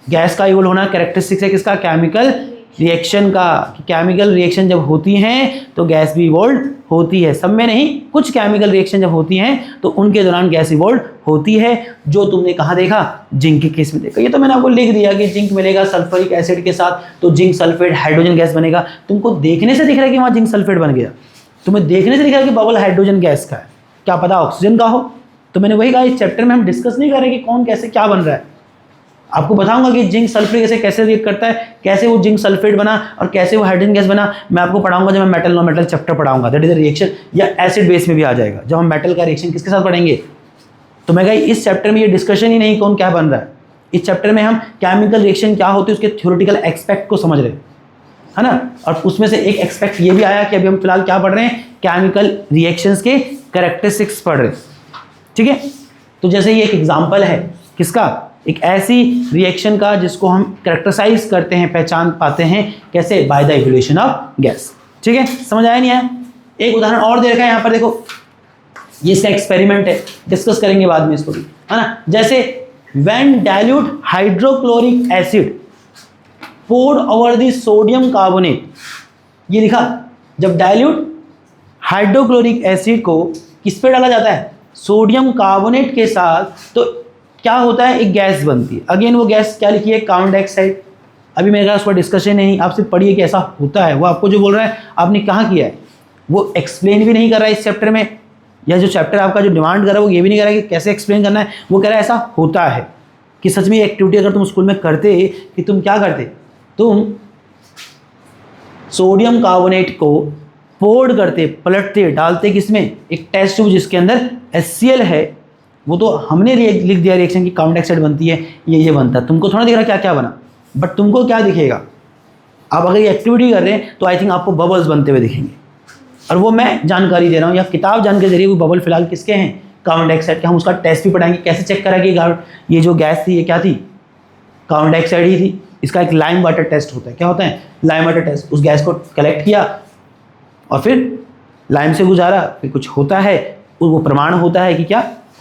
गैस का इवोल्व होना कैरेक्टरिस्टिक्स है किसका, केमिकल रिएक्शन का। कि केमिकल रिएक्शन जब होती हैं तो गैस भी इवोल्व होती है, सब में नहीं, कुछ केमिकल रिएक्शन जब होती हैं तो उनके दौरान गैस इवोल्व होती है, जो तुमने कहाँ देखा, जिंक के केस में देखा। ये तो मैंने आपको लिख दिया कि जिंक मिलेगा सल्फ्यूरिक एसिड के साथ तो जिंक सल्फेट हाइड्रोजन गैस बनेगा। तुमको देखने से दिख रहा है कि वहाँ जिंक सल्फेट बन गया, तुम्हें देखने से दिख रहा है कि बबल हाइड्रोजन गैस का है, क्या पता ऑक्सीजन का हो। तो मैंने वही कहा इस चैप्टर में हम डिस्कस नहीं कर रहे कि कौन कैसे क्या बन रहा है, आपको बताऊंगा कि जिंक सल्फेट ऐसे कैसे रिएक्ट करता है, कैसे वो जिंक सल्फेट बना और कैसे वो हाइड्रोजन गैस बना, मैं आपको पढ़ाऊंगा जब मैं मेटल नॉन मेटल चैप्टर पढ़ाऊंगा। दैट इज द रिएक्शन, या एसिड बेस में भी आ जाएगा जब हम मेटल का रिएक्शन किसके साथ पढ़ेंगे। तो मैं कहा इस चैप्टर में ये डिस्कशन ही नहीं कौन क्या बन रहा है, इस चैप्टर में हम केमिकल रिएक्शन क्या होती है उसके थ्योरेटिकल एस्पेक्ट को समझ रहे हैं, है ना। और उसमें से एक एस्पेक्ट ये भी आया कि अभी हम फिलहाल क्या पढ़ रहे हैं, केमिकल रिएक्शंस के कैरेक्टरिस्टिक्स पढ़ रहे हैं, ठीक है। तो जैसे ये एक एग्जांपल है किसका, एक ऐसी रिएक्शन का जिसको हम कैरेक्टराइज करते हैं, पहचान पाते हैं कैसे, by the evolution of gas, ठीक है। समझ आया नहीं आया। एक उदाहरण और दे रखा है यहाँ पर, देखो ये इसका एक्सपेरिमेंट है, डिस्कस करेंगे बाद में इसको भी, है ना। जैसे when dilute hydrochloric acid poured over the sodium carbonate, ये लिखा, जब डाइल्यूट हाइड्रोक्लोरिक एसिड को किस पे डाला जाता है, सोडियम कार्बोनेट के साथ, तो क्या होता है, एक गैस बनती है। अगेन वो गैस क्या लिखी है, कार्बन डाइऑक्साइड। अभी मेरे पास उसका डिस्कशन नहीं, आप सिर्फ पढ़िए कि ऐसा होता है। वो आपको जो बोल रहा है आपने कहाँ किया है, वो एक्सप्लेन भी नहीं कर रहा है इस चैप्टर में, या जो चैप्टर आपका जो डिमांड कर रहा है वो ये भी नहीं कर रहा है कि कैसे एक्सप्लेन करना है, वो कह रहा है ऐसा होता है। कि सच में एक्टिविटी अगर तुम स्कूल में करते कि तुम क्या करते, तुम सोडियम कार्बोनेट को पोर्ड करते, पलटते, डालते किसमें, एक टेस्ट ट्यूब जिसके अंदर HCl है, वो तो हमने लिख दिया रिएक्शन की कार्बन डाइऑक्साइड बनती है, ये बनता है, तुमको थोड़ा दिख रहा क्या क्या बना, बट तुमको क्या दिखेगा, आप अगर ये एक्टिविटी कर रहे हैं तो आई थिंक आपको बबल्स बनते हुए दिखेंगे। और वो मैं जानकारी दे रहा हूँ या किताब जानकारी दे रही है, वो बबल फिलहाल किसके हैं, कार्बन डाइऑक्साइड के। हम उसका टेस्ट भी पढ़ाएंगे, कैसे चेक करा कि ये जो गैस थी ये क्या थी, कार्बन डाइऑक्साइड ही थी। इसका एक लाइम वाटर टेस्ट होता है, क्या होता है, लाइम वाटर टेस्ट। उस गैस को कलेक्ट किया और फिर लाइम से गुजारा, फिर कुछ होता है, वो प्रमाण होता है कि क्या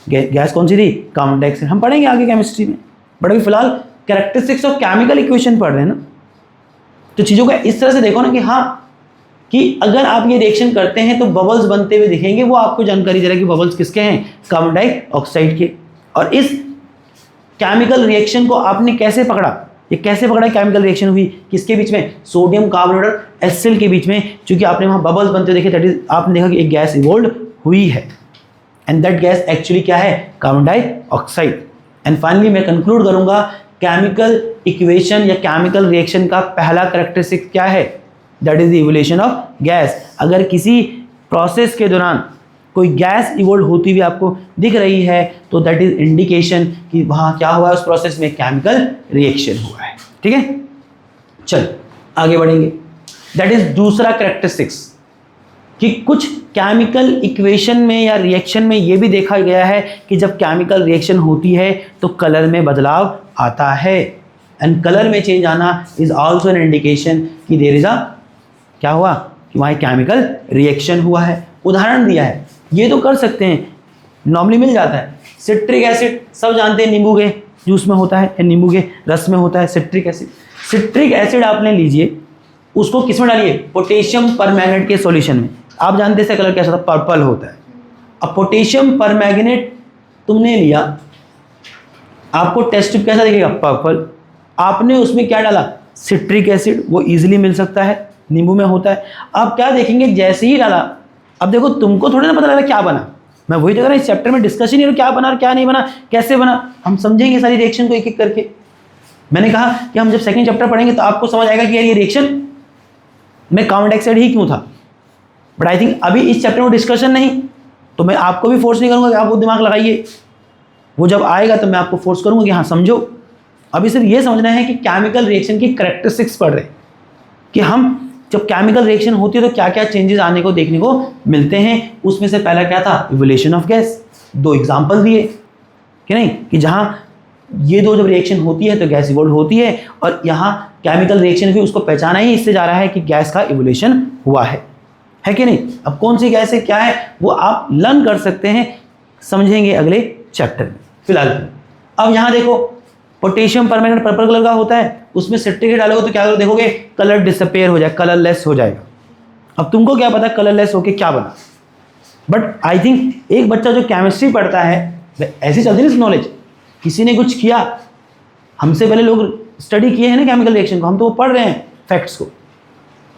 गैस कौन सी थी, कार्बन डाइऑक्साइड। हम पढ़ेंगे आगे केमिस्ट्री में, बट अभी फिलहाल कैरेक्टरिस्टिक्स ऑफ केमिकल इक्वेशन पढ़ रहे हैं ना। तो चीज़ों को इस तरह से देखो ना कि हाँ, कि अगर आप ये रिएक्शन करते हैं तो बबल्स बनते हुए दिखेंगे। वो आपको जानकारी दे रहा है कि बबल्स किसके हैं, कार्बन डाइऑक्साइड के। और इस केमिकल रिएक्शन को आपने कैसे पकड़ा, ये कैसे पकड़ा, केमिकल रिएक्शन हुई किसके बीच में, सोडियम कार्बोनेट और HCl के बीच में, क्योंकि आपने वहाँ बबल्स बनते हुए देखे, दैट इज आपने देखा कि एक गैस इवॉल्व हुई है, एंड दैट गैस एक्चुअली क्या है, कार्बन डाइऑक्साइड। एंड फाइनली मैं कंक्लूड करूंगा, केमिकल इक्वेशन या केमिकल रिएक्शन का पहला कैरेक्टरिस्टिक क्या है, that is the evolution of gas. अगर किसी प्रोसेस के दौरान कोई गैस इवोल्व होती हुई आपको दिख रही है तो दैट इज इंडिकेशन कि वहाँ क्या हुआ है, उस प्रोसेस में केमिकल रिएक्शन हुआ है, ठीक है। चल आगे बढ़ेंगे। दैट इज दूसरा कैरेक्टरिस्टिक्स, कि कुछ केमिकल इक्वेशन में या रिएक्शन में ये भी देखा गया है कि जब केमिकल रिएक्शन होती है तो कलर में बदलाव आता है, एंड कलर में चेंज आना इज आल्सो एन इंडिकेशन कि देयर इज अ क्या हुआ, कि वहाँ केमिकल रिएक्शन हुआ है। उदाहरण दिया है, ये तो कर सकते हैं, नॉर्मली मिल जाता है। सिट्रिक एसिड सब जानते हैं, नींबू के जूस में होता है या नींबू के रस में होता है सिट्रिक एसिड। सिट्रिक एसिड आपने लीजिए, उसको किस में डालिए, पोटेशियम परमैंगनेट के सॉल्यूशन में। आप जानते हैं इसका कलर कैसा होता है, पर्पल होता है। अब पोटेशियम परमैंगनेट तुमने लिया, आपको टेस्ट ट्यूब कैसा दिखेगा, पर्पल। आपने उसमें क्या डाला, सिट्रिक एसिड, वो इजीली मिल सकता है, नींबू में होता है। आप क्या देखेंगे, जैसे ही डाला, अब देखो तुमको थोड़ी ना पता लगा क्या बना, मैं वही देख रहा हूँ, इस चैप्टर में डिस्कशन ही क्या बना और क्या नहीं बना, कैसे बना, हम समझेंगे सारी रिएक्शन को एक एक करके। मैंने कहा कि हम जब सेकंड चैप्टर पढ़ेंगे तो आपको समझ आएगा कि यार ये रिएक्शन में कार्बन डाइऑक्साइड ही क्यों था। बट आई थिंक अभी इस चैप्टर में डिस्कशन नहीं, तो मैं आपको भी फोर्स नहीं करूँगा कि आप वो दिमाग लगाइए, वो जब आएगा तो मैं आपको फोर्स करूँगा कि हाँ समझो। अभी सिर्फ ये समझना है कि केमिकल रिएक्शन की कैरेक्टरिस्टिक्स पढ़ रहे हैं, कि हम जब केमिकल रिएक्शन होती है तो क्या क्या चेंजेस आने को देखने को मिलते हैं। उसमें से पहला क्या था, इवोल्यूशन ऑफ गैस। दो एग्जांपल दिए कि नहीं, कि जहाँ ये दो जब रिएक्शन होती है तो गैस इवोल्व होती है, और यहाँ केमिकल रिएक्शन भी उसको पहचाना ही इससे जा रहा है कि गैस का इवोल्यूशन हुआ है कि नहीं। अब कौन सी गैस है क्या है वो आप लर्न कर सकते हैं, समझेंगे अगले चैप्टर में। फिलहाल अब यहाँ देखो, पोटेशियम परमैंगनेट पर्पल कलर का होता है, उसमें सिट्रिक डालोगे तो क्या देखोगे, कलर डिसअपेयर हो जाएगा, कलरलेस हो जाएगा। अब तुमको क्या पता कलरलेस होके क्या बना, बट आई थिंक एक बच्चा जो केमिस्ट्री पढ़ता है ऐसी चलती है नॉलेज, किसी ने कुछ किया, हमसे पहले लोग स्टडी किए हैं ना केमिकल रिएक्शन को, हम तो वो पढ़ रहे हैं फैक्ट्स को,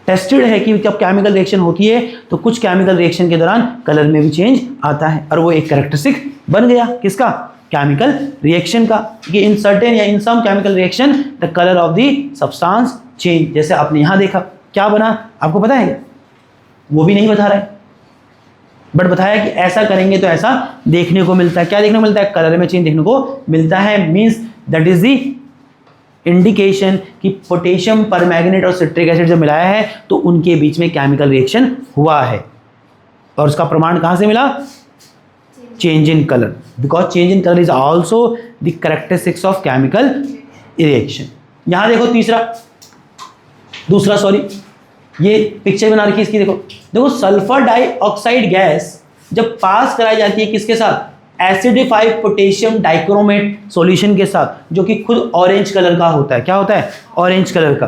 टेस्टेड है कि जब केमिकल रिएक्शन होती है तो कुछ केमिकल रिएक्शन के दौरान कलर में भी चेंज आता है, और वो एक कैरेक्टरिस्टिक बन गया किसका, केमिकल रिएक्शन का, कि इन सर्टेन या in some chemical reaction the colour of the substance change. जैसे आपने यहाँ देखा क्या बना, आपको पता है? वो भी नहीं बता रहा है, बट बताया कि ऐसा करेंगे तो ऐसा देखने को मिलता है। क्या देखने को मिलता है? कलर में चेंज देखने को मिलता है। Means that is the indication कि पोटेशियम परमैंगनेट और सिट्रिक एसिड जब मिलाया है तो उनके बीच में केमिकल रिएक्शन हुआ है। और उसका प्रमाण कहाँ से मिला? Change in colour, because change in colour is also the characteristics of chemical reaction. यहाँ देखो दूसरा सॉरी, ये पिक्चर बना रखी है इसकी, देखो सल्फर डाइऑक्साइड गैस जब पास कराई जाती है किसके साथ? एसिडिफाइड पोटेशियम डाइक्रोमेट सॉल्यूशन के साथ, जो कि खुद ऑरेंज कलर का होता है। क्या होता है? ऑरेंज कलर का।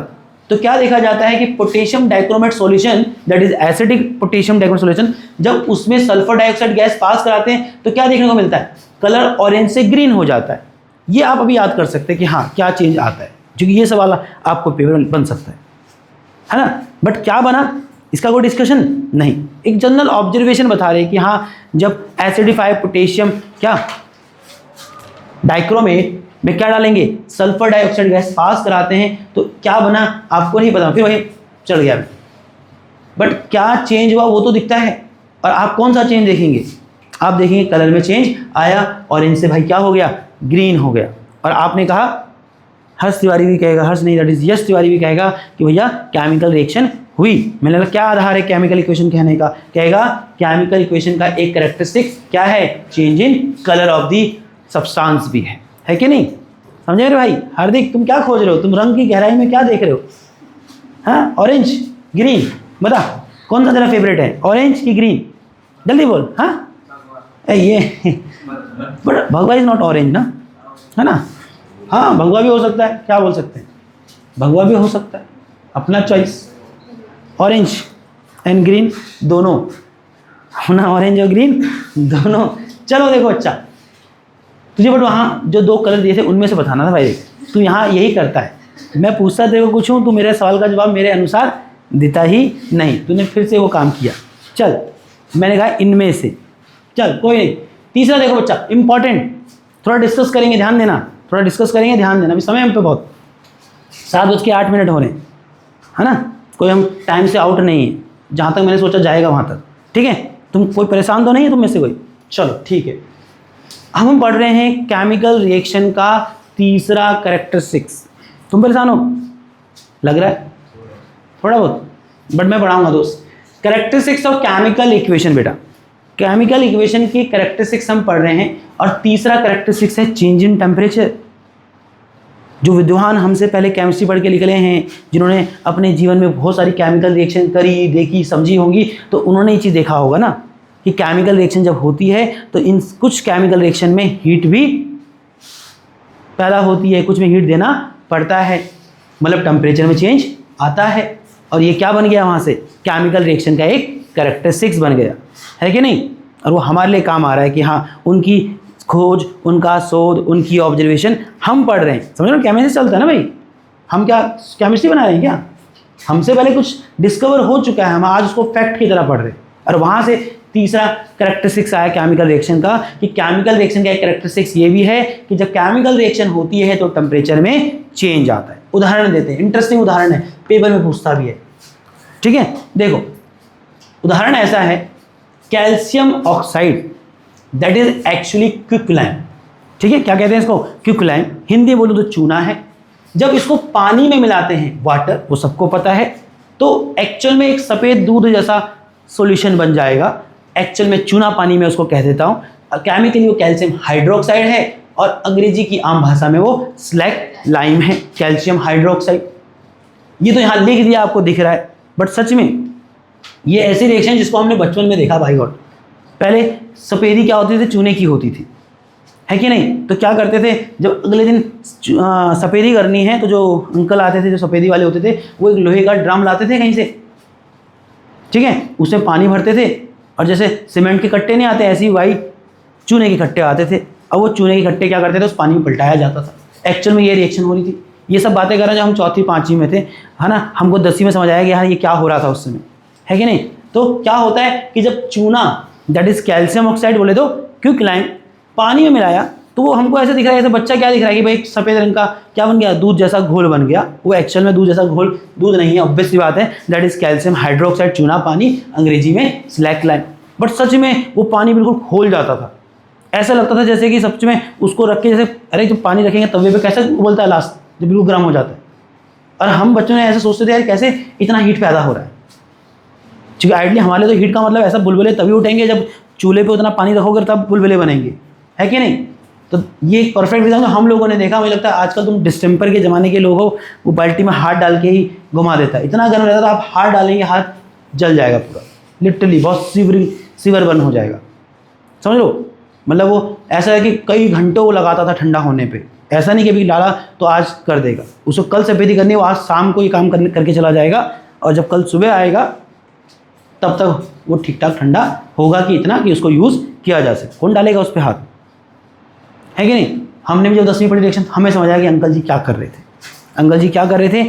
तो क्या देखा जाता है कि potassium dichromate solution, that is acidic potassium dichromate solution, जब उसमें सल्फर डाइऑक्साइड गैस पास कराते हैं तो क्या देखने को मिलता है? कलर ऑरेंज से ग्रीन हो जाता है। ये आप अभी याद कर सकते हैं कि हाँ क्या चेंज आता है, क्योंकि ये सवाल आपको पेपर में बन सकता है ना। बट क्या बना इसका कोई डिस्कशन नहीं, एक जनरल ऑब्जर्वेशन बता रहे हैं कि हाँ जब एसिडिफाइड पोटेशियम क्या डाइक्रोमेट में क्या डालेंगे? सल्फर डाइऑक्साइड गैस पास कराते हैं तो क्या बना आपको नहीं पता, फिर वही चढ़ गया। बट क्या चेंज हुआ वो तो दिखता है, और आप कौन सा चेंज देखेंगे? आप देखेंगे कलर में चेंज आया, ऑरेंज से भाई क्या हो गया? ग्रीन हो गया। और आपने कहा, हर्ष तिवारी भी कहेगा, हर्ष नहीं दैट इज यश तिवारी भी कहेगा कि भैया केमिकल रिएक्शन हुई। मैंने कहा क्या आधार है केमिकल इक्वेशन कहने का? कहेगा केमिकल इक्वेशन का एक कैरेक्टरिस्टिक क्या है? Change in colour of the substance भी है कि नहीं? समझे मेरे भाई? हार्दिक तुम क्या खोज रहे हो? तुम रंग की गहराई में क्या देख रहे हो? हाँ ऑरेंज ग्रीन, बता कौन सा तेरा फेवरेट है, ऑरेंज की ग्रीन? जल्दी बोल। हाँ ये बट भगवा इज नॉट ऑरेंज ना, है ना? हाँ भगवा भी हो सकता है, क्या बोल सकते हैं? भगवा भी हो सकता है, अपना चॉइस। ऑरेंज एंड ग्रीन दोनों ना, ऑरेंज और ग्रीन दोनों। चलो देखो अच्छा, तुझे बट वहाँ जो दो कलर दिए थे उनमें से बताना था भाई। तू यहाँ यही करता है, मैं पूछता तेरे को कुछ हूँ, तू मेरे सवाल का जवाब मेरे अनुसार देता ही नहीं। तूने फिर से वो काम किया। चल मैंने कहा इनमें से, चल कोई नहीं। तीसरा देखो बच्चा, इंपॉर्टेंट, थोड़ा डिस्कस करेंगे, ध्यान देना, थोड़ा डिस्कस करेंगे, ध्यान देना। अभी समय हम पे बहुत 7:08 हो रहे हैं, है ना? कोई हम टाइम से आउट नहीं है, जहाँ तक मैंने सोचा जाएगा वहाँ तक, ठीक है? तुम कोई परेशान तो नहीं है तुम में से कोई? चलो ठीक है। हम पढ़ रहे हैं केमिकल रिएक्शन का तीसरा कैरेक्टरिस्टिक्स। तुम परेशान हो लग रहा है थोड़ा बहुत, बट मैं पढ़ाऊंगा दोस्त। Characteristics of chemical equation. बेटा केमिकल इक्वेशन की कैरेक्टरिस्टिक्स हम पढ़ रहे हैं, और तीसरा कैरेक्टरिस्टिक्स है चेंज इन टेम्परेचर। जो विद्वान हमसे पहले केमिस्ट्री पढ़ के निकले हैं, जिन्होंने अपने जीवन में बहुत सारी केमिकल रिएक्शन करी, देखी, समझी होंगी, तो उन्होंने ये चीज़ देखा होगा ना कि केमिकल रिएक्शन जब होती है तो इन कुछ केमिकल रिएक्शन में हीट भी पैदा होती है, कुछ में हीट देना पड़ता है, मतलब टेम्परेचर में चेंज आता है। और ये क्या बन गया वहाँ से? केमिकल रिएक्शन का एक कैरेक्टरिस्टिक्स बन गया, है कि नहीं? और वो हमारे लिए काम आ रहा है कि हाँ उनकी खोज, उनका शोध, उनकी ऑब्जर्वेशन हम पढ़ रहे हैं। समझ लो केमिस्ट्री चलता है ना भाई, हम क्या केमिस्ट्री बना रहे हैं क्या? हमसे पहले कुछ डिस्कवर हो चुका है, हम आज उसको फैक्ट की तरह पढ़ रहे हैं। और वहाँ से तीसरा कैरेक्टरिस्टिक्स आया केमिकल रिएक्शन का, कि केमिकल रिएक्शन का एक कैरेक्टरिस्टिक्स ये भी है कि जब केमिकल रिएक्शन होती है तो टेम्परेचर में चेंज आता है। उदाहरण देते हैं, इंटरेस्टिंग उदाहरण है, पेपर में पूछता भी है, ठीक है? देखो उदाहरण ऐसा है, calcium oxide that is actually quicklime, ठीक है? क्या कहते हैं इसको? क्विकलाइम। हिंदी बोलो तो चूना है। जब इसको पानी में मिलाते हैं, वाटर, वो सबको पता है, तो एक्चुअल में एक सफ़ेद दूध जैसा सॉल्यूशन बन जाएगा। एक्चुअल में चूना पानी में उसको कह देता हूँ, केमिकली वो कैल्शियम हाइड्रोक्साइड है, और अंग्रेजी की आम भाषा में वो स्लैक लाइम है, कैल्शियम हाइड्रोक्साइड। ये तो यहाँ लिख दिया, आपको दिख रहा है, बट सच में ये ऐसी रिएक्शन जिसको हमने बचपन में देखा भाई गॉड। पहले सफ़ेदी क्या होती थी? चूने की होती थी, है कि नहीं? तो क्या करते थे, जब अगले दिन सफ़ेदी करनी है तो जो अंकल आते थे, जो सफ़ेदी वाले होते थे, वो एक लोहे का ड्रम लाते थे कहीं से, ठीक है? उसमें पानी भरते थे, और जैसे सीमेंट के कट्टे नहीं आते, ऐसे ही वाइट चूने के कट्टे आते थे। अब वो चूने के कट्टे क्या करते थे? उस पानी में पलटाया जाता था। एक्चुअल में ये रिएक्शन हो रही थी। ये सब बातें कर रहे हैं जब हम 4वीं 5वीं में थे, है ना? हमको 10वीं में समझ आया कि यार ये क्या हो रहा था उस समय, है कि नहीं? तो क्या होता है कि जब चूना दैट इज कैल्शियम ऑक्साइड बोले तो क्विकलाइम पानी में मिलाया तो वो हमको ऐसे दिख रहा है, ऐसे बच्चा क्या दिख रहा है कि भाई सफ़ेद रंग का क्या बन गया, दूध जैसा घोल बन गया। वो एक्चुअल में दूध जैसा घोल दूध नहीं है, ऑब्वियस सी बात है, दैट इज कैल्शियम हाइड्रोक्साइड, चूना पानी, अंग्रेजी में स्लैकलाइम। बट सच में वो पानी बिल्कुल खोल जाता था, ऐसा लगता था जैसे कि सच में उसको रख के जैसे, अरे जब पानी रखेंगे तवे पे कैसे बोलता है लास्ट, जब बिल्कुल गर्म हो जाता है। और हम बच्चों ने ऐसे सोचते थे यार कैसे इतना हीट पैदा हो रहा है, क्योंकि आइडली हमारे तो हीट का मतलब ऐसा बुलबुले तभी उठेंगे जब चूल्हे पे उतना पानी रखोगे तब बुलबुले बनेंगे, है कि नहीं। तो ये एक परफेक्ट एग्जाम्पल हम लोगों ने देखा। मुझे लगता है आजकल तुम डिस्टेम्पर के ज़माने के लोग हो, वो बाल्टी में हाथ डाल के ही घुमा देता है, इतना गर्म रहता था, आप हाथ डालेंगे हाथ जल जाएगा पूरा, लिटरली बहुत सीवर बर्न हो जाएगा, समझ लो। मतलब वो ऐसा है कि कई घंटों वो लगाता था ठंडा होने पे, ऐसा नहीं कि अभी डाला तो आज कर देगा, उसको कल सफेदी करनी है, वो आज शाम को ये काम करके चला जाएगा, और जब कल सुबह आएगा तब तक वो ठीक ठाक ठंडा होगा कि इतना कि उसको यूज़ किया जा सके। कौन डालेगा उस पर हाथ, है कि नहीं। हमने भी जब 10वीं पढ़ी रिएक्शन, हमें समझ आया कि अंकल जी क्या कर रहे थे। अंकल जी क्या कर रहे थे,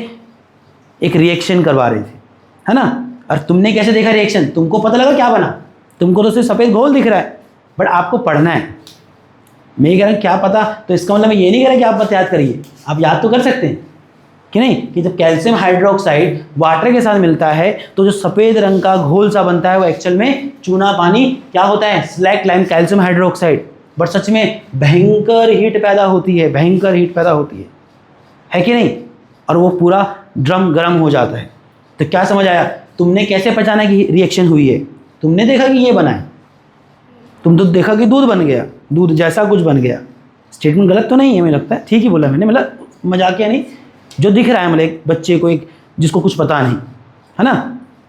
एक रिएक्शन करवा रहे थे, है ना। और तुमने कैसे देखा रिएक्शन, तुमको पता लगा क्या बना, तुमको तो सिर्फ सफ़ेद घोल दिख रहा है, बट आपको पढ़ना है। मैं ये कह रहा हूँ क्या पता, तो इसका मतलब मैं ये नहीं कह रहा कि आप बस याद करिए, आप याद तो कर सकते हैं कि नहीं, कि जब कैल्शियम हाइड्रोक्साइड वाटर के साथ मिलता है तो जो सफ़ेद रंग का घोल सा बनता है वो एक्चुअल में चूना पानी क्या होता है, स्लैकलाइम कैल्शियम हाइड्रोक्साइड। बट सच में भयंकर हीट पैदा होती है, भयंकर हीट पैदा होती है कि नहीं, और वो पूरा ड्रम गर्म हो जाता है। तो क्या समझ आया, तुमने कैसे पहचाना कि रिएक्शन हुई है, तुमने देखा कि ये बना है, तुम तो देखा कि दूध बन गया, दूध जैसा कुछ बन गया। स्टेटमेंट गलत तो नहीं है, मुझे लगता है ठीक ही बोला मैंने, मतलब मजाकिया नहीं, जो दिख रहा है मतलब एक बच्चे को, एक जिसको कुछ पता नहीं है ना,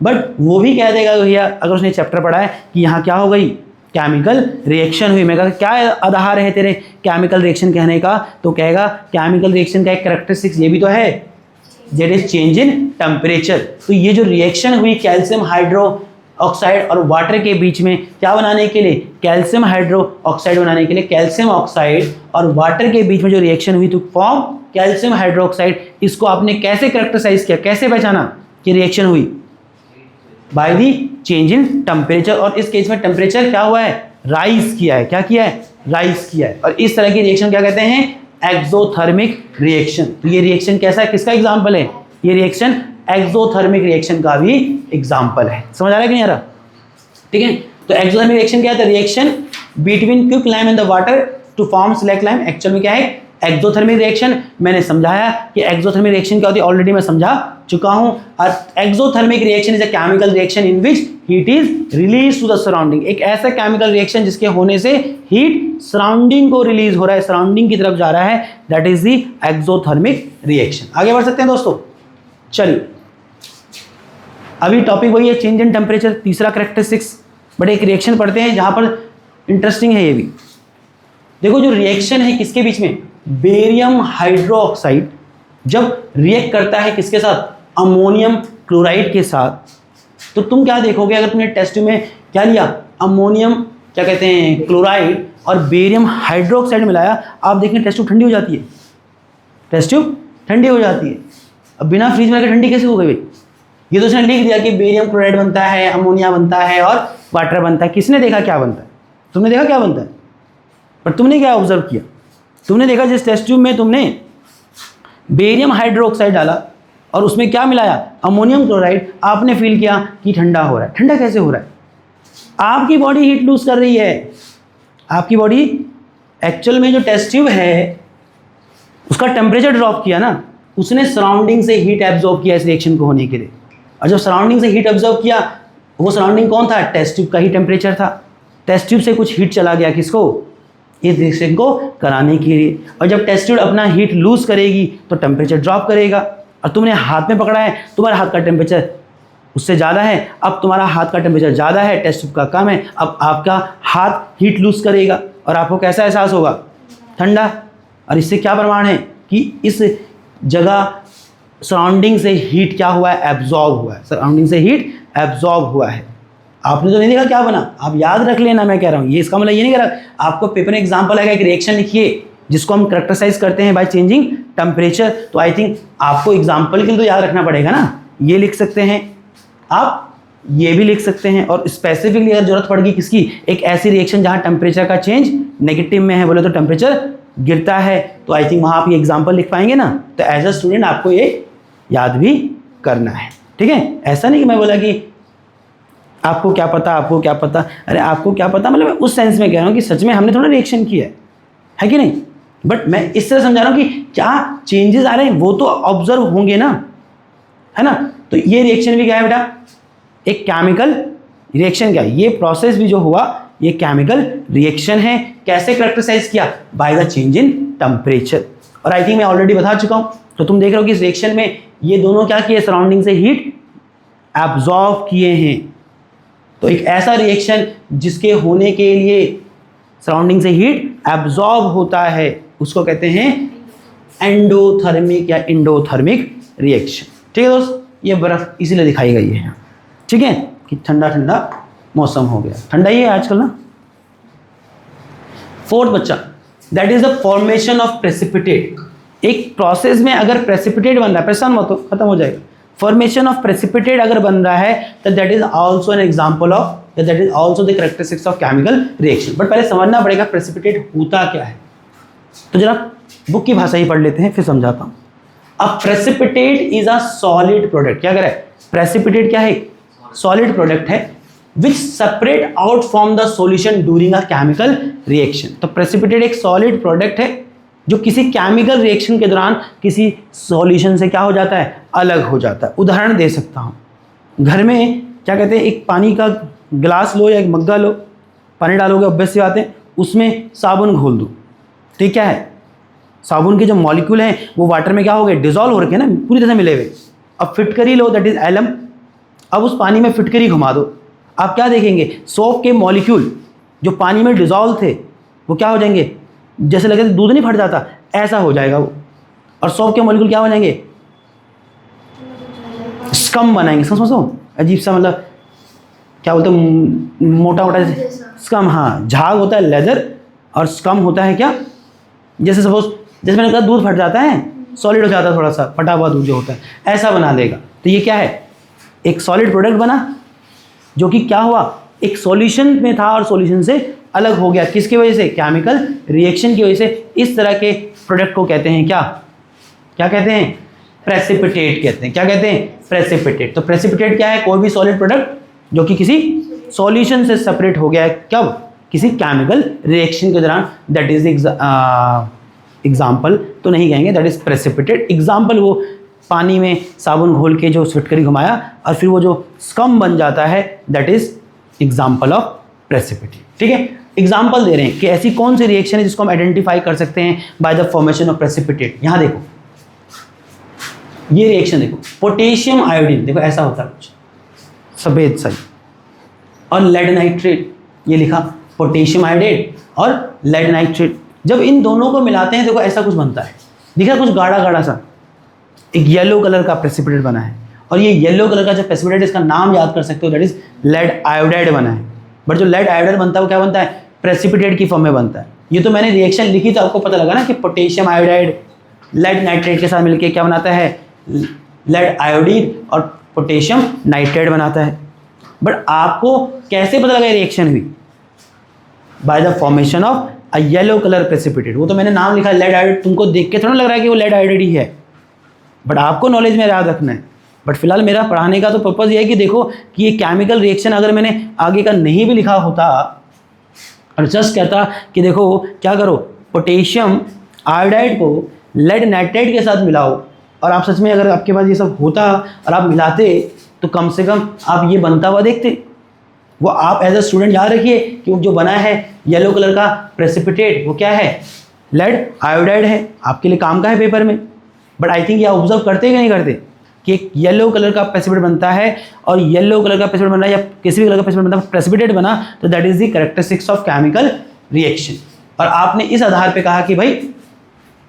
बट वो भी कह देगा भैया, अगर उसने चैप्टर पढ़ा है कि यहाँ क्या हो गई, केमिकल रिएक्शन हुई। मैं कहा क्या आधार है तेरे केमिकल रिएक्शन कहने का, तो कहेगा केमिकल रिएक्शन का एक कैरेक्टरिस्टिक्स ये भी तो है, that is change in temperature. तो ये जो रिएक्शन हुई कैल्शियम हाइड्रो ऑक्साइड और वाटर के बीच में, क्या बनाने के लिए, कैल्शियम हाइड्रो ऑक्साइड बनाने के लिए, कैल्शियम ऑक्साइड और वाटर के बीच में जो रिएक्शन हुई तो फॉर्म कैल्शियम हाइड्रोक्साइड। इसको आपने कैसे कैरेक्टराइज किया, कैसे पहचाना कि रिएक्शन हुई, by the change in temperature. और इस केस में टेम्परेचर क्या हुआ है, राइज किया है, क्या किया है, राइज किया है। और इस तरह की रिएक्शन क्या कहते हैं, एक्सोथर्मिक रिएक्शन। तो ये रिएक्शन कैसा है, किसका एग्जाम्पल है, ये रिएक्शन एक्सोथर्मिक रिएक्शन का भी एग्जाम्पल है। समझ आ रहा है कि नहीं आ रहा, ठीक है। तो एक्सोथर्मिक रिएक्शन क्या है, reaction between quicklime and the water to form slaked lime. Actual में क्या है, एक्सोथर्मिक रिएक्शन। मैंने समझाया कि एक्सोथर्मिक रिएक्शन क्या होती है, ऑलरेडी मैं समझा चुका हूं। और exothermic reaction is a chemical reaction in which heat is release to the surrounding. एक ऐसा केमिकल रिएक्शन जिसके होने से हीट सराउंडिंग को रिलीज हो रहा है, सराउंडिंग की तरफ जा रहा है, that is the exothermic reaction. आगे बढ़ सकते हैं दोस्तों, चलिए अभी टॉपिक वही है, चेंज इन टेम्परेचर, तीसरा कैरेक्टरिस्टिक्स। बट एक रिएक्शन पढ़ते हैं जहां पर इंटरेस्टिंग है ये भी। देखो जो रिएक्शन है किसके बीच में, बेरियम हाइड्रोक्साइड जब रिएक्ट करता है किसके साथ, अमोनियम क्लोराइड के साथ। तो तुम क्या देखोगे, अगर तुमने टेस्ट में क्या लिया, अमोनियम क्या कहते हैं क्लोराइड और बेरियम हाइड्रोक्साइड मिलाया, आप देखेंगे टेस्ट ट्यूब ठंडी हो जाती है, टेस्ट ट्यूब ठंडी हो जाती है। अब बिना फ्रिज में रखे ठंडी कैसे हो गई भाई, ये तो उसने लिख दिया कि बेरियम क्लोराइड बनता है, अमोनिया बनता है और वाटर बनता है। किसने देखा क्या बनता है, तुमने देखा क्या बनता है, पर तुमने क्या ऑब्जर्व किया, तुमने देखा जिस टेस्ट ट्यूब में तुमने बेरियम हाइड्रोक्साइड डाला और उसमें क्या मिलाया, अमोनियम क्लोराइड, आपने फील किया कि ठंडा हो रहा है। ठंडा कैसे हो रहा है, आपकी बॉडी हीट लूज कर रही है। आपकी बॉडी एक्चुअल में जो टेस्ट ट्यूब है उसका टेम्परेचर ड्रॉप किया ना, उसने सराउंडिंग से हीट एब्जॉर्ब किया इस रिएक्शन को होने के लिए। और जब सराउंडिंग से हीट एब्जॉर्ब किया, वो सराउंडिंग कौन था, टेस्ट ट्यूब का ही टेम्परेचर था। टेस्ट ट्यूब से कुछ हीट चला गया किसको, इस रिएक्शन को कराने के लिए। और जब टेस्ट ट्यूब अपना हीट लूज करेगी तो टेम्परेचर ड्रॉप करेगा। और तुमने हाथ में पकड़ा है, तुम्हारे हाथ का टेम्परेचर उससे ज़्यादा है, अब तुम्हारा हाथ का टेम्परेचर ज़्यादा है, टेस्ट ट्यूब का कम है, अब आपका हाथ हीट लूज करेगा और आपको कैसा एहसास होगा, ठंडा। और इससे क्या प्रमाण है कि इस जगह सराउंडिंग से हीट क्या हुआ है, एब्जॉर्ब हुआ है, सराउंडिंग से हीट एब्जॉर्ब हुआ है। आपने तो नहीं देखा क्या बना, आप याद रख लेना, मैं कह रहा हूँ ये, इसका मतलब ये नहीं कह रहा आपको पेपर में एग्जाम्पल आएगा, एक रिएक्शन लिखिए जिसको हम कैरेक्टराइज करते हैं बाय चेंजिंग टेम्परेचर। तो आई थिंक आपको एग्जाम्पल के लिए तो याद रखना पड़ेगा ना, ये लिख सकते हैं आप, ये भी लिख सकते हैं। और स्पेसिफिकली अगर जरूरत पड़ गई किसकी, एक ऐसी रिएक्शन जहाँ टेम्परेचर का चेंज नेगेटिव में है बोले तो टेम्परेचर गिरता है। तो आई थिंक वहाँ आप ये एग्जाम्पल लिख पाएंगे ना। तो एज अ स्टूडेंट आपको ये याद भी करना है, ठीक है। ऐसा नहीं कि मैं बोला कि आपको क्या पता, आपको क्या पता, अरे आपको क्या पता मतलब मैं उस सेंस में कह रहा हूँ कि सच में हमने थोड़ा रिएक्शन किया है कि नहीं। बट मैं इस तरह समझा रहा हूँ कि क्या चेंजेस आ रहे हैं वो तो ऑब्जर्व होंगे ना, है ना। तो ये रिएक्शन भी क्या है बेटा, एक केमिकल रिएक्शन। क्या ये प्रोसेस भी जो हुआ ये केमिकल रिएक्शन है। कैसे कैरेक्टराइज किया, by the change in temperature. और आई थिंक मैं ऑलरेडी बता चुका हूँ। तो तुम देख रहे हो कि इस रिएक्शन में ये दोनों क्या किए, सराउंडिंग से हीट एब्जॉर्ब किए हैं। तो एक ऐसा रिएक्शन जिसके होने के लिए सराउंडिंग से हीट एब्जॉर्ब होता है उसको कहते हैं एंडोथर्मिक या इंडोथर्मिक रिएक्शन। ठीक है दोस्त, ये बर्फ इसीलिए दिखाई गई है, ठीक है, कि ठंडा ठंडा मौसम हो गया, ठंडा ही है आजकल ना। फोर्थ बच्चा, that is the formation of precipitate. एक प्रोसेस में अगर प्रेसिपिटेट बन रहा है, परेशान मत हो, खत्म हो जाएगा। फॉर्मेशन ऑफ प्रेसिपिटेट अगर बन रहा है तो that is also an example of, that is also the characteristics of chemical reaction. But पहले समझना पड़ेगा प्रेसिपिटेट होता क्या है। तो जरा बुक की भाषा ही पढ़ लेते हैं, फिर समझाता हूं। A precipitate is a solid product. क्या करे, प्रेसिपिटेट क्या है, सॉलिड प्रोडक्ट है विच separate out from the solution during a chemical reaction. तो प्रेसिपिटेट एक सॉलिड प्रोडक्ट है जो किसी केमिकल रिएक्शन के दौरान किसी सॉल्यूशन से क्या हो जाता है, अलग हो जाता है। उदाहरण दे सकता हूं, घर में क्या कहते हैं, एक पानी का गिलास लो या एक मग्गा लो, पानी डालोगे, ऑब्वियस सी बात है उसमें साबुन घोल दो, तो क्या है, साबुन के जो मॉलिक्यूल हैं वो वाटर में क्या हो गए, डिजॉल्व हो रखे हैं ना, पूरी तरह मिले हुए। अब फिटकरी लो, दैट इज एलम, अब उस पानी में फिटकरी घुमा दो, आप क्या देखेंगे, सोप के मॉलिक्यूल जो पानी में डिजॉल्व थे वो क्या हो जाएंगे, जैसे लगे दूध नहीं फट जाता ऐसा हो जाएगा वो। और सोप के मॉलिक्यूल क्या हो जाएंगे, स्कम बनाएंगे। समझो अजीब सा, मतलब क्या बोलते हैं, मोटा मोटा स्कम, हाँ, झाग होता है लेदर और स्कम होता है क्या, जैसे सपोज जैसे मैंने कहा दूध फट जाता है, सॉलिड हो जाता है, थोड़ा सा फटा हुआ दूध जो होता है ऐसा बना देगा। तो ये क्या है, एक सॉलिड प्रोडक्ट बना जो कि क्या हुआ, एक सॉल्यूशन में था और सॉल्यूशन से अलग हो गया, किसकी वजह से, केमिकल रिएक्शन की वजह से। इस तरह के प्रोडक्ट को कहते हैं क्या, क्या कहते हैं, प्रेसिपिटेट कहते हैं। क्या कहते हैं, प्रेसिपिटेट। तो प्रेसिपिटेट क्या है, कोई भी सॉलिड प्रोडक्ट जो कि किसी सॉल्यूशन से सेपरेट हो गया है, कब, किसी केमिकल रिएक्शन के दौरान। दैट इज एग्जाम्पल तो नहीं कहेंगे, दैट इज प्रेसिपिटेट। एग्जाम्पल वो पानी में साबुन घोल के जो फिटकरी घुमाया और फिर वो जो स्कम बन जाता है, that is example of precipitate. ठीक है, एग्जाम्पल दे रहे हैं कि ऐसी कौन सी रिएक्शन है जिसको हम आइडेंटिफाई कर सकते हैं by the formation of precipitate. यहां देखो ये रिएक्शन देखो, पोटेशियम आयोडीन, देखो ऐसा होता है कुछ सफेद सही, और लेड नाइट्रेट, ये लिखा पोटेशियम आयोडेट और लेड नाइट्रेट। जब इन दोनों को मिलाते हैं देखो ऐसा कुछ बनता है, दिखा कुछ गाढ़ा गाढ़ा सा, एक येलो कलर का प्रेसिपिटेट बना है। और ये येलो कलर का जो प्रेसिपिटेट, इसका नाम याद कर सकते हो, दैट इज लेड आयोडाइड बना है। बट जो लेड आयोडाइड बनता है वो क्या बनता है, प्रेसिपिटेट की फॉर्म में बनता है। ये तो मैंने रिएक्शन लिखी तो आपको पता लगा ना कि पोटेशियम आयोडाइड लेड नाइट्रेट के साथ मिलकर क्या बनाता है, लेड आयोडीन और पोटेशियम नाइट्रेट बनाता है। बट आपको कैसे पता लगा रिएक्शन हुई, by the formation of a yellow colour precipitate. वो तो मैंने नाम लिखा लेड आयोडाइड, तुमको देख के थोड़ा लग रहा है कि वो लेड आयोडाइड ही है, बट आपको नॉलेज में याद रखना है। बट फिलहाल मेरा पढ़ाने का तो पर्पज़ ये है कि देखो कि ये केमिकल रिएक्शन अगर मैंने आगे का नहीं भी लिखा होता और जस्ट कहता कि देखो क्या करो, पोटेशियम आयोडाइड को लेड नाइट्रेट के साथ मिलाओ, और आप सच में अगर आपके पास ये सब होता और आप मिलाते तो कम से कम आप ये बनता हुआ देखते। वो आप एज अ स्टूडेंट याद रखिए कि जो बना है येलो कलर का प्रेसिपिटेट वो क्या है, लेड आयोडाइड है, आपके लिए काम का है पेपर में। बट आई थिंक ये ऑब्जर्व करते कि नहीं करते कि एक येलो कलर का प्रेसिपिटेट बनता है और येलो कलर का प्रेसिपिटेट बन रहा है या किसी भी कलर का प्रेसिपिटेट बनता है, प्रेसिपिटेट बना, तो that is the characteristics of chemical reaction. और आपने इस आधार पे कहा कि भाई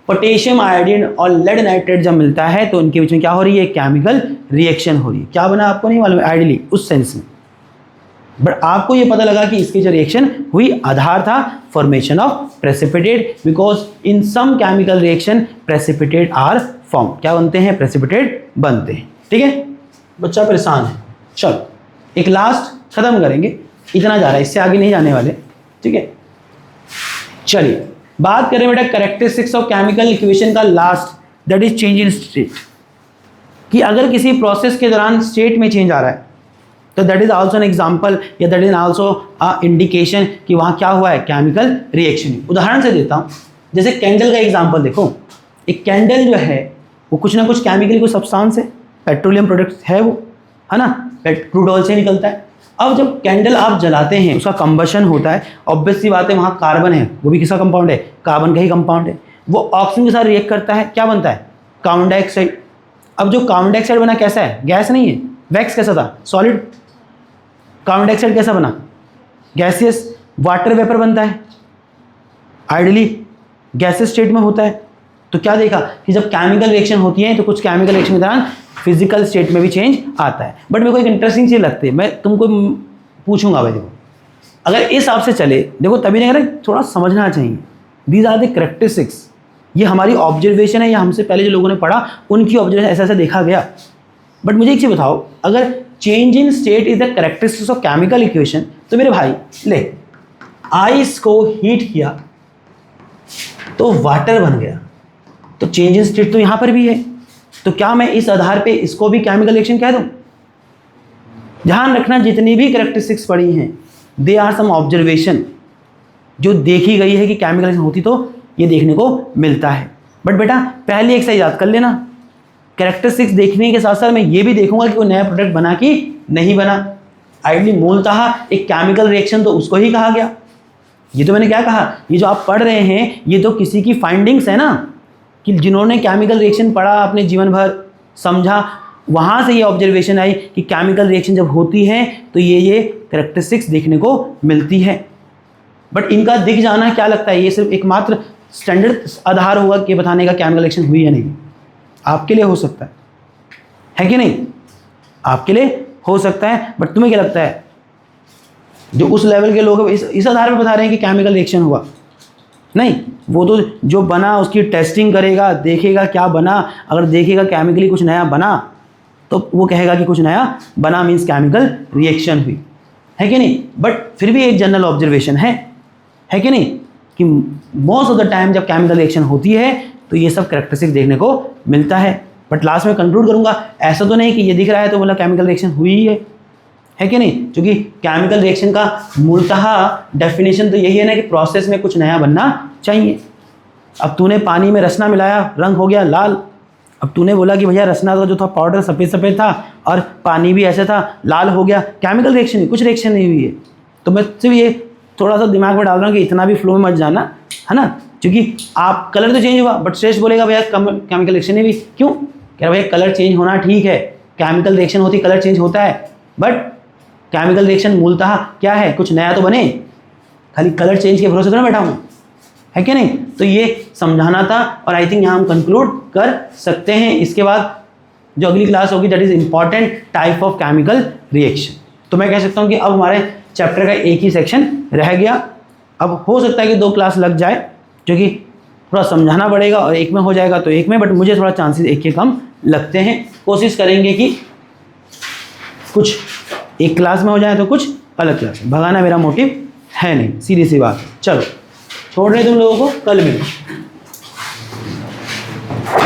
पोटेशियम आयोडीन और लेड नाइट्रेट जब मिलता है तो उनके बीच में क्या हो रही है, केमिकल रिएक्शन हो रही है। क्या बना आपको नहीं मालूम आइडियली उस सेंस में, बट आपको ये पता लगा कि इसकी जो रिएक्शन हुई आधार था formation of precipitate, because in some chemical reaction precipitate are form. क्या बनते हैं, प्रेसिपिटेट बनते हैं। ठीक है, बच्चा परेशान है, चलो एक लास्ट खत्म करेंगे, इतना जा रहा है, इससे आगे नहीं जाने वाले। ठीक है, चलिए बात करें बेटा कैरेक्टरिस्टिक्स ऑफ केमिकल इक्वेशन का last, that is change in state, कि अगर किसी प्रोसेस के दौरान स्टेट में चेंज आ रहा है तो that is also an example या that is also a indication कि वहाँ क्या हुआ है, केमिकल रिएक्शन। उदाहरण से देता हूँ, जैसे कैंडल का एग्जांपल देखो, एक कैंडल जो है वो कुछ ना कुछ केमिकल कोई सब्सटेंस है, पेट्रोलियम प्रोडक्ट है वो, है ना, क्रूड ऑयल से निकलता है। अब जब कैंडल आप जलाते हैं, उसका कंबशन होता है, ऑब्वियस सी बात है वहाँ कार्बन है, वो भी किसका कंपाउंड है, कार्बन का ही कंपाउंड है, वो ऑक्सीजन के साथ रिएक्ट करता है, क्या बनता है, कार्बन डाइऑक्साइड। अब जो कार्बन डाइऑक्साइड बना कैसा है, गैस नहीं है, वैक्स कैसा था, सॉलिड। कार्बन डाइऑक्साइड कैसा बना, गैसियस। वाटर वेपर बनता है, आइडियली गैसियस स्टेट में होता है। तो क्या देखा कि जब केमिकल रिएक्शन होती है तो कुछ केमिकल रिएक्शन के दौरान फिजिकल स्टेट में भी चेंज आता है। बट मेरे को एक इंटरेस्टिंग चीज़ लगती है, मैं तुमको पूछूंगा भाई, देखो अगर इस हिसाब से चले, देखो तभी नहीं करें, थोड़ा समझना चाहिए। दीज आर द कैरेक्टरिस्टिक्स, ये हमारी ऑब्जर्वेशन है या हमसे पहले जो लोगों ने पढ़ा उनकी ऑब्जर्वेशन ऐसा ऐसा देखा गया। बट मुझे एक चीज़ बताओ, अगर change in state is the characteristics of chemical equation, तो मेरे भाई ले आइस को हीट किया तो वाटर बन गया, तो चेंज इन स्टेट तो यहाँ पर भी है। तो क्या मैं इस आधार पे इसको भी केमिकल रिएक्शन कह दूँ? ध्यान रखना, जितनी भी कैरेक्टरिस्टिक्स पढ़ी हैं दे आर सम ऑब्जर्वेशन, जो देखी गई है कि केमिकल रिएक्शन होती तो ये देखने को मिलता है। बट बेटा पहली एक्सरसाइज याद कर लेना, कैरेक्टरिस्टिक्स देखने के साथ साथ मैं ये भी देखूंगा कि कोई नया प्रोडक्ट बना कि नहीं बना। आइडियली मूलतः एक केमिकल रिएक्शन तो उसको ही कहा गया। ये तो मैंने क्या कहा, ये जो आप पढ़ रहे हैं ये तो किसी की फाइंडिंग्स है ना, कि जिन्होंने केमिकल रिएक्शन पढ़ा अपने जीवन भर, समझा, वहाँ से ये ऑब्जर्वेशन आई कि केमिकल रिएक्शन जब होती है तो ये कैरेक्टरिस्टिक्स देखने को मिलती है। बट इनका दिख जाना क्या लगता है, ये सिर्फ एकमात्र स्टैंडर्ड आधार होगा कि बताने का केमिकल रिएक्शन हुई या नहीं। आपके लिए हो सकता है कि नहीं, आपके लिए हो सकता है, बट तुम्हें क्या लगता है, जो उस लेवल के लोग इस आधार पर बता रहे हैं कि केमिकल रिएक्शन हुआ? नहीं, वो तो जो बना उसकी टेस्टिंग करेगा, देखेगा क्या बना, अगर देखेगा केमिकली कुछ नया बना तो वो कहेगा कि कुछ नया बना, मीन्स केमिकल रिएक्शन हुई, है कि नहीं। बट फिर भी एक जनरल ऑब्जर्वेशन है कि नहीं, कि मोस्ट ऑफ द टाइम जब केमिकल रिएक्शन होती है तो ये सब कैरेक्टरिस्टिक्स देखने को मिलता है। बट लास्ट में कंक्लूड करूंगा, ऐसा तो नहीं कि ये दिख रहा है तो बोला केमिकल रिएक्शन हुई है कि नहीं, क्योंकि केमिकल रिएक्शन का मूलतः डेफिनेशन तो यही है ना कि प्रोसेस में कुछ नया बनना चाहिए। अब तूने पानी में रसना मिलाया, रंग हो गया लाल। अब तूने बोला कि भैया रसना का जो था पाउडर सफ़ेद सफ़ेद था और पानी भी ऐसे था, लाल हो गया, केमिकल रिएक्शन नहीं, कुछ रिएक्शन नहीं हुई है। तो मैं सिर्फ ये थोड़ा सा दिमाग में डाल रहा हूँ कि इतना भी फ्लो में मत जाना, है ना, क्योंकि आप कलर तो चेंज हुआ बट श्रेष्ठ बोलेगा भैया केमिकल रिएक्शन नहीं हुई। क्यों? कह रहा भैया कलर चेंज होना ठीक है, केमिकल रिएक्शन होती कलर चेंज होता है, बट केमिकल रिएक्शन मूलतः क्या है, कुछ नया तो बने, खाली कलर चेंज के भरोसे तो ना बैठा हूँ, है कि नहीं। तो ये समझाना था और आई थिंक यहाँ हम कंक्लूड कर सकते हैं। इसके बाद जो अगली क्लास होगी that is important type of chemical reaction. तो मैं कह सकता हूँ कि अब हमारे चैप्टर का एक ही सेक्शन रह गया। अब हो सकता है कि 2 क्लास लग जाए, क्योंकि थोड़ा समझाना पड़ेगा, और एक में हो जाएगा तो एक में, बट मुझे थोड़ा चांसेस एक के कम लगते हैं। कोशिश करेंगे कि कुछ एक क्लास में हो जाए तो कुछ अलग क्लास में, भगाना मेरा मोटिव है नहीं, सीधी सी बात। चलो छोड़ रहे तुम लोगों को, कल मिलो।